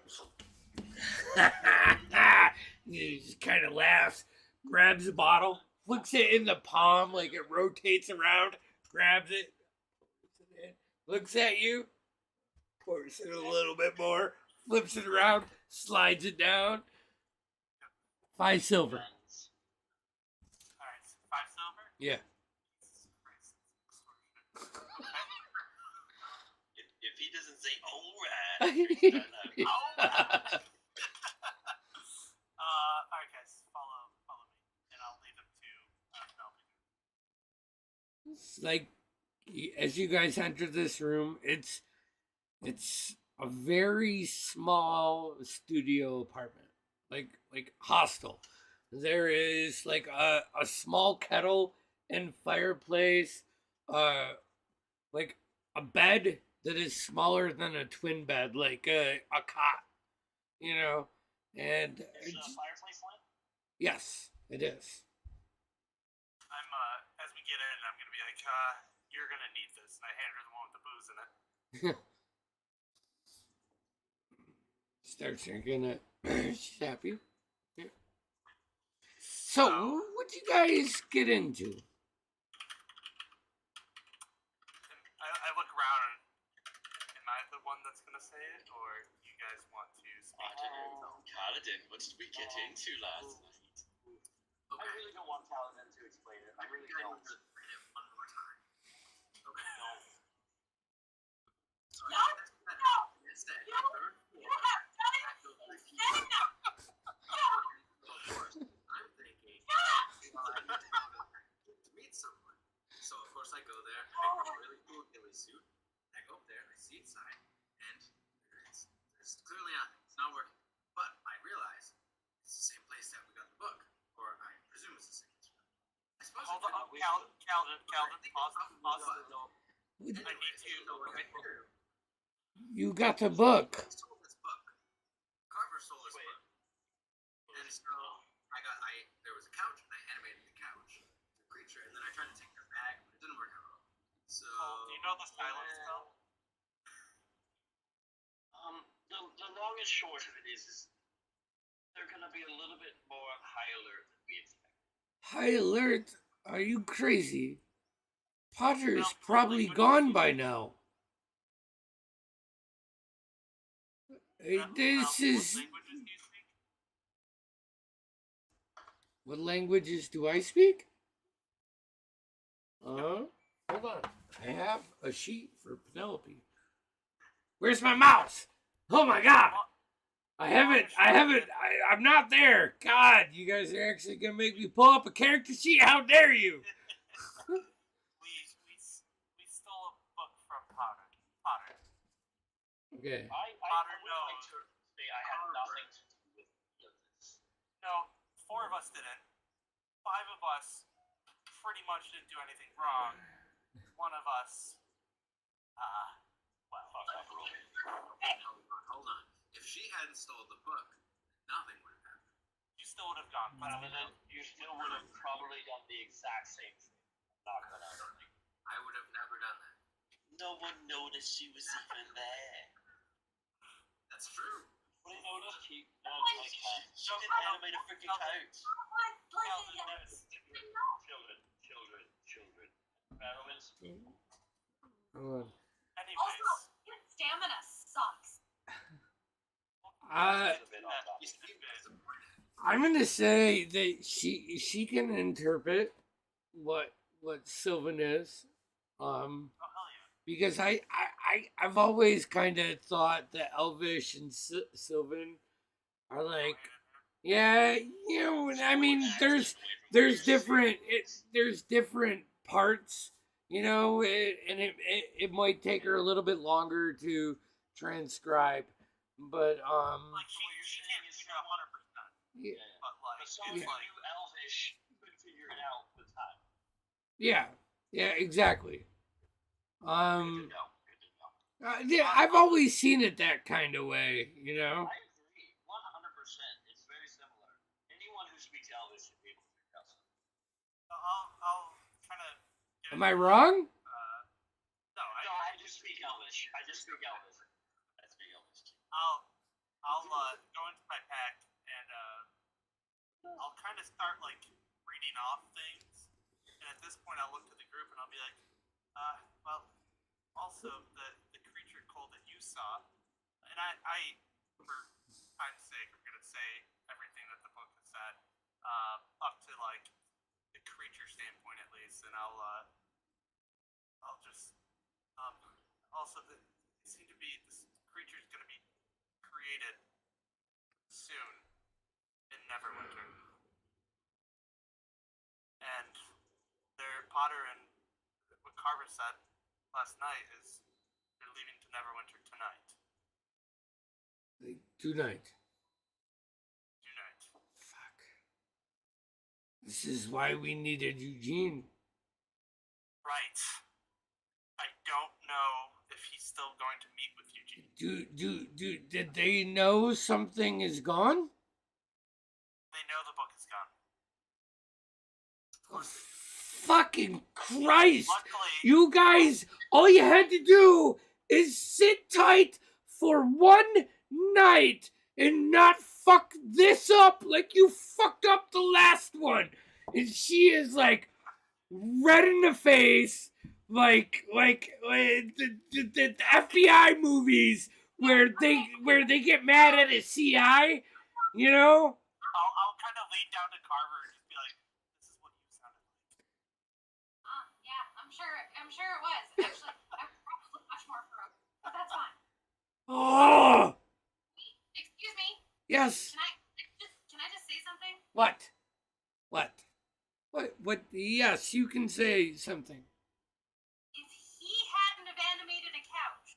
he just kind of laughs, grabs the bottle, flicks it in the palm like it rotates around, grabs it, looks at you, pours it a little bit more, flips it around, slides it down. 5 silver. Alright, 5 silver? Yeah. Jesus Christ. If he doesn't say alright, Alright! like as you guys enter this room, it's a very small studio apartment, like hostel. There is like a small kettle and fireplace, like a bed that is smaller than a twin bed, like a cot, you know, and Is the fireplace lit? yes, it is. I'm as we get in, I'm gonna be like, you're gonna need this, and I hand her the one with the booze in it. Starts drinking it. She's happy. Yeah. So, what'd you guys get into? I look around and am I the one that's gonna say it, or you guys want to speak to it? Kaladin, what did we get into last night? I really don't want Kaladin to explain it. I really don't. Read it one more time. Okay. No. So No, no, instead, you third you floor, have done it. back of the key. Say no. So of course, I'm thinking, well, I need to go to meet someone. So of course I go there, I pick a really cool ghillie suit. I go up there, I see inside, and it's clearly not, it's not working. But I realize it's the same place that we got the book, or I presume it's the same place. I suppose Hold it on, could be. Calvin, pause. With- I need to. You got the book. I stole this book. Carver stole this book. And so there was a couch, and I animated the couch, the creature, and then I tried to take their bag, but it didn't work out. So Do you know the silence spell? The long and short of it is they're gonna be a little bit more high alert than we expect. High alert? Are you crazy? Potter's probably gone by now. This is. What languages do you speak? What languages do I speak? Hold on. I have a sheet for Penelope. Where's my mouse? Oh my god! I'm not there. God, you guys are actually gonna make me pull up a character sheet? How dare you? We stole a book from Potter. Okay. I Potter would like to say I had nothing to do with this. No, 4 of us didn't. 5 of us pretty much didn't do anything wrong. 1 of us, well, hold on. If she hadn't stolen the book, nothing would have happened. you still would have gone. Kaladin, you still would have probably done the exact same thing. Not gonna lie. I would have never done that. No one noticed she was even there. That's true. What do you notice? He She didn't animate a freaking couch. Children. Battlements. Hold on. Anyways, Also, your stamina sucks. I'm gonna say that she can interpret what Sylvan is, oh hell yeah. because I've always kind of thought that Elvish and Sylvan are like, yeah, you know, I mean, there's different there's different parts, you know, and it might take her a little bit longer to transcribe, but Like she can't figure out 100%. yeah. But like, Some it's of like, you Elvish could figure it out with time. Yeah, exactly. Good to know. Yeah, I've always seen it that kind of way, you know. I agree, 100%. It's very similar. Anyone who speaks Elvish should be able to figure out something. I'll kind of. Am I wrong? No, No, I just speak Elvish. I speak Elvish. I'll go into my pack and I'll kind of start like reading off things, and at this point I'll look to the group and I'll be like, well, also the creature Cole that you saw, and I for time's sake I'm gonna say everything that the book has said, up to like the creature standpoint at least, and I'll just also it seemed to be this creature's gonna be created soon in Neverwinter. And Potter and Carver said last night is they're leaving to Neverwinter tonight. Like, tonight. Tonight. Fuck. This is why we needed Eugene. Right. I don't know if he's still going to meet with Eugene. Did they know something is gone? They know the book is gone. Oh, fucking Christ! Luckily, You guys, all you had to do is sit tight for one night and not fuck this up like you fucked up the last one. And she is like red in the face, like the FBI movies where they get mad at a CI, you know? I'll kind of lean down to Carver and just be like, "This is what you sounded like." Yeah, I'm sure it was. Actually, I would probably much more for him, but that's fine. Oh, Excuse me. yes. Can I just say something? What? Yes, you can say something. If he hadn't have animated a couch,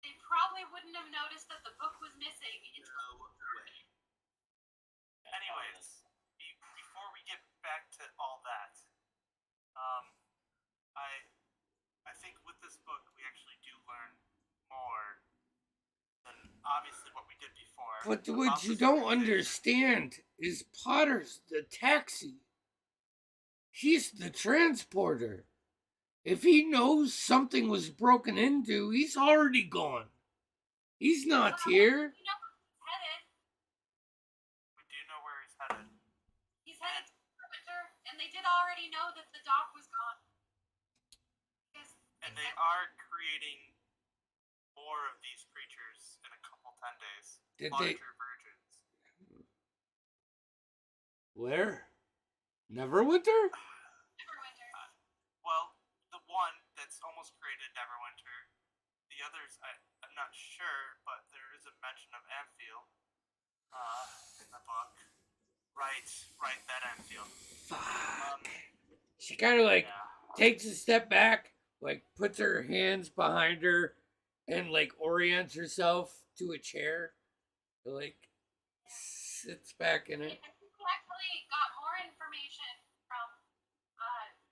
they probably wouldn't have noticed that the book was missing. No way. Anyways, before we get back to all that, I think with this book we actually do learn more than obviously what we did before. But about what you this don't organization. understand is Potter's the taxi. He's the transporter. If he knows something was broken into, he's already gone. He's not here. You know where he's headed. We do know where he's headed. He's headed to Neverwinter, and they did already know that the dock was gone. Because And they are creating more of these creatures in a couple 10 days. Did Larger they- versions. Where? Neverwinter? Neverwinter. Well, the one that's almost created Neverwinter. The others, I'm not sure, but there is a mention of Amphiel in the book. Right, that Amphiel. Fuck. She kind of like Yeah. takes a step back, like puts her hands behind her, and like orients herself to a chair, like sits back in it. I think we actually got more information from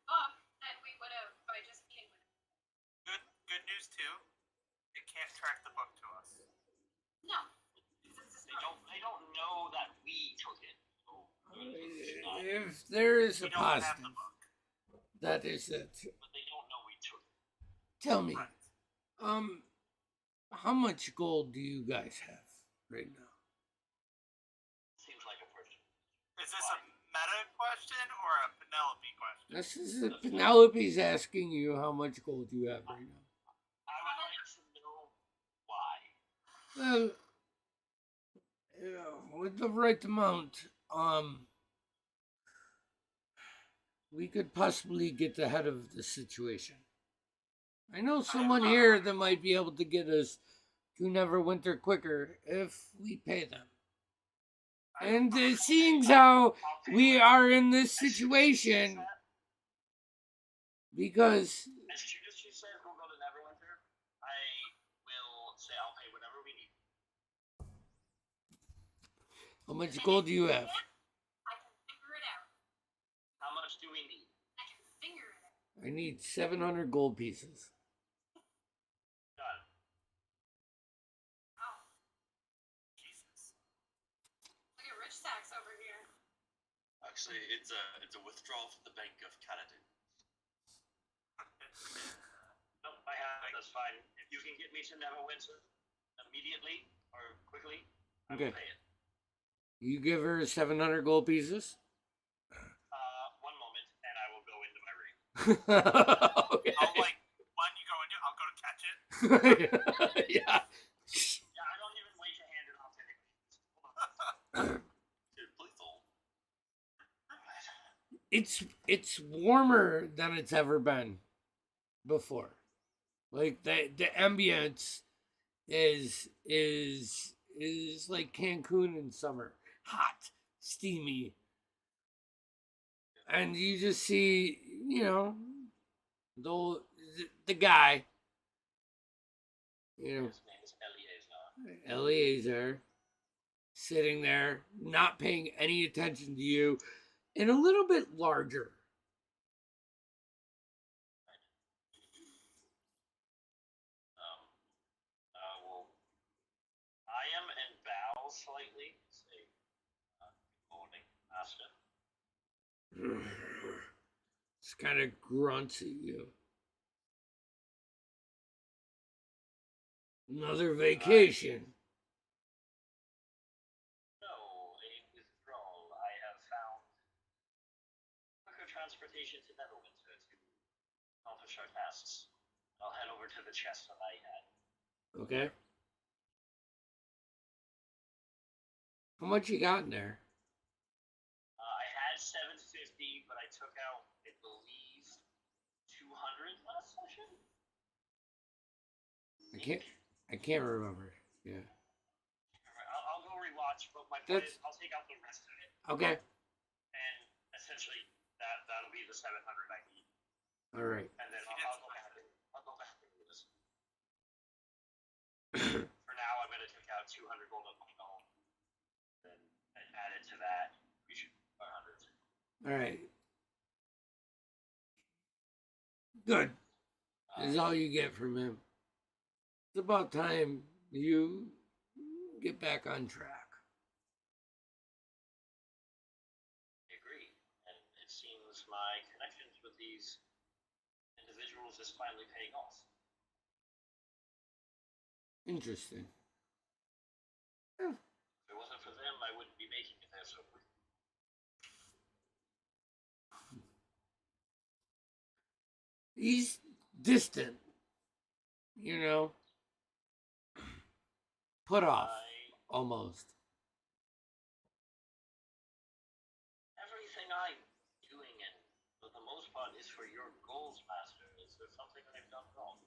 book than we would have by just meeting with him. Good news too. It can't track the book to us. No. It's They don't know that we took it. So it's not, If there is We a don't have positive, the book. that is it. but they don't know we took it. Tell me, Right. how much gold do you guys have right now? Seems like a person. Is this a meta question or a Penelope question? This is Penelope's asking you how much gold you have right now. I would like to know why. Well, yeah, with the right amount, we could possibly get ahead of the situation. I know someone here that might be able to get us to Neverwinter quicker if we pay them. And seeing how we are in this situation, because As soon as she says we'll go to Neverwinter, I will say I'll pay whatever we need. how much gold do you have? I can figure it out. How much do we need? I can figure it out. I need 700 gold pieces. Done. Oh, Jesus. look at Rich Sacks over here. Actually, it's a withdrawal from the Bank of Canada. Nope, I have it. That's fine. If you can get me to Neverwinter immediately or quickly, I Okay. will pay it. You give her 700 gold pieces? 1 moment, and I will go into my ring. Okay. I'll when you go into, I'll go to catch it. Yeah. Yeah, I don't even wait to hand it off to anybody. Dude, please don't. It's warmer than it's ever been before. Like the ambience is like Cancun in summer. Hot, steamy. And you just see, the guy, you know, His name is Eleazar. Eleazar, sitting there, not paying any attention to you, and a little bit larger. Well, I am and bow slightly. Say, good morning, master. Just kind of grunts at you. Another vacation. No, a withdrawal. I have found quicker transportation to Neverwinter to accomplish our tasks. I'll head over to the chest that I had. Okay. How much you got in there? I had 750, but I took out, I believe, 200 last session. I can't remember. Yeah. I'll go rewatch, but my point is I'll take out the rest of it. Okay. And essentially, that'll be the 700 I need. All right. And then I'll go back and do this. For now, I'm going to take out 200 gold of my own. And add it to that. We should 500. All right. Good. Is all you get from him. It's about time you get back on track. I agree. And it seems my connections with these individuals is finally paying off. Interesting. If it wasn't for them, I wouldn't be making it there so quickly. He's distant, you know, put off almost. Everything I'm doing, and for the most part, is for your goals, Master. Is there something I've done wrong?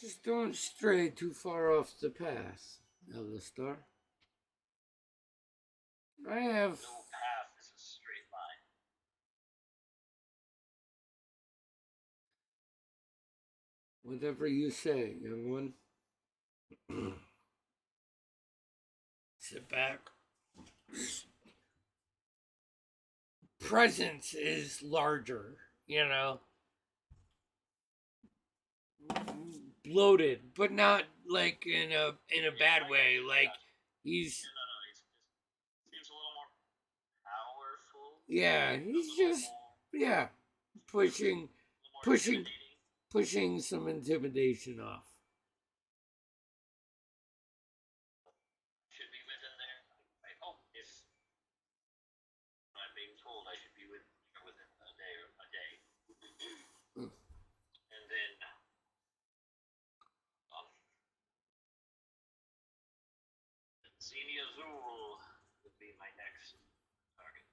Just don't stray too far off the path, Elistar. I have. No path is a straight line. Whatever you say, young one. Sit back. Presence is larger, you know. Bloated, but not like in a bad way. Like he's No, seems a little more powerful. yeah, he's just yeah, pushing some intimidation off. Should be within there. I hope if I'm being told I should be within a day. And then Xenia Azul would be my next target.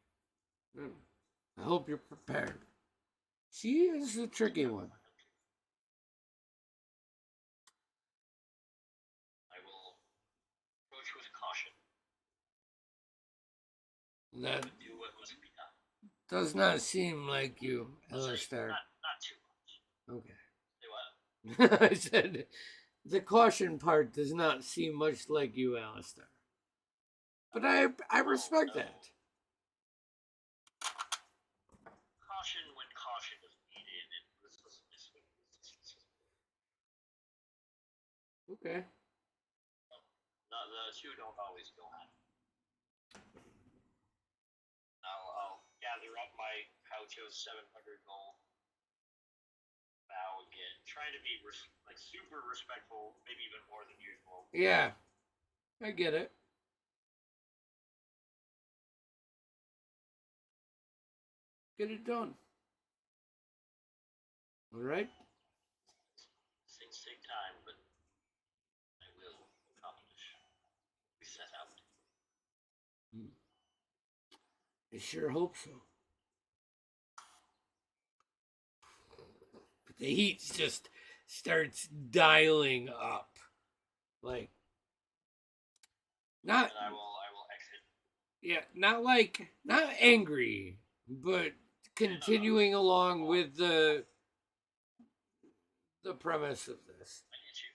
I hope you're prepared. She is a tricky one. I will approach with caution. That Do what must be done. does not seem like you, Elistar. Not too much. Okay. Say what? I said the caution part does not seem much like you, Alistair. But I respect that. Caution when caution is needed, and restlessness when restlessness is needed. Okay. The two don't always go hand. I'll gather up my pouch of 700 gold. Bow again, trying to be like super respectful, maybe even more than usual. Yeah. I get it. Get it done. All right? Things take time, but I will accomplish what we set out. I sure hope so. But the heat just starts dialing up. Like, not, And I will exit. yeah, not angry, but continuing along with the premise of this. I get you.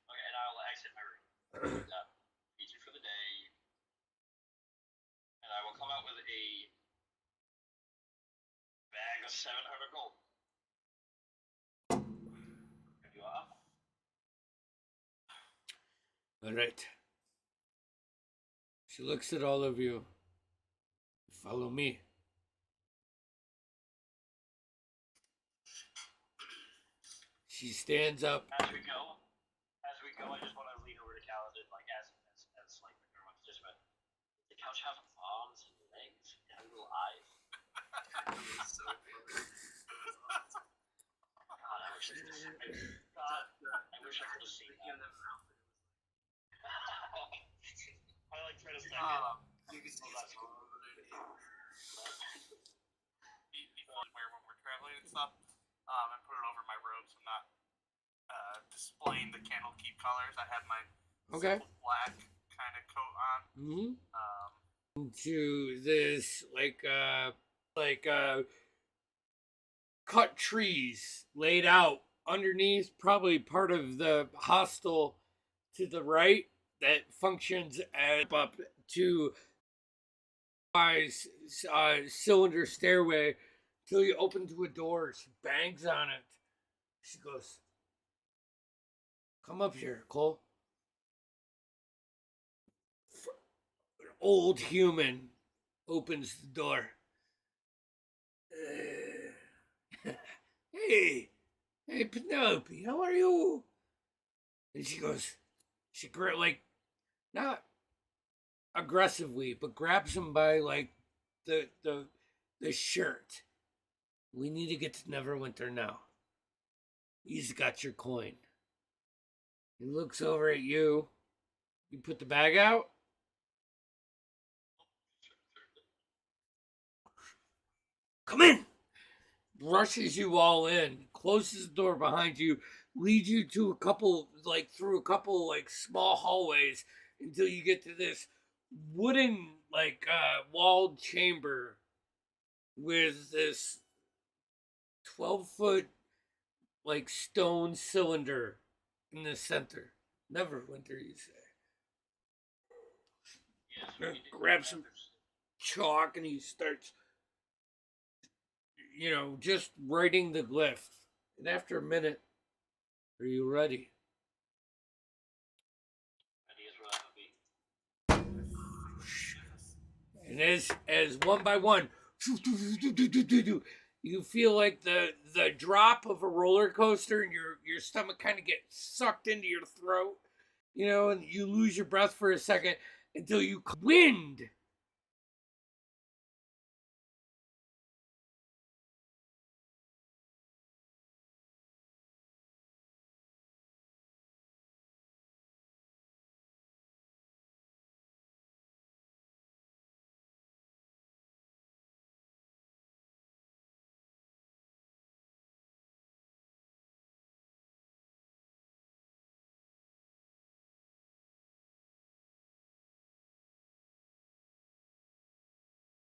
Okay, and I'll exit my room. Feed you for the day. And I will come out with a bag of 700 gold. If you are up. All right. She looks at all of you. Follow me. She stands up. As we go, I just want to lean over to Kaladin, like as like the girl was just about. Does the couch have arms and legs and little eyes? So funny. God, I wish I could have seen. God, I wish I could have seen that. I like trying to stack it. You can see that's it's all over there. Before when we're traveling and stuff, and put it over my robes. I'm not displaying the Candlekeep colors. I had my Okay. simple black kind of coat on. To this cut trees laid out underneath, probably part of the hostel to the right that functions as up to cylinder stairway till you open to a door. She bangs on it. She goes, "Come up here, Cole." An old human opens the door. Hey, Penelope, how are you? And she goes, not aggressively, but grabs him by like the shirt. We need to get to Neverwinter now. He's got your coin. He looks over at you. You put the bag out. Come in. Rushes you all in, closes the door behind you, leads you to through a couple small hallways until you get to this wooden walled chamber with this 12-foot stone cylinder in the center. Neverwinter, you say. Yes, Grabs some chalk and he starts just writing the glyph. And after a minute, are you ready? Ready as we'll ever be. And as one by one, you feel like the drop of a roller coaster, and your stomach kind of gets sucked into your throat, and you lose your breath for a second until you wind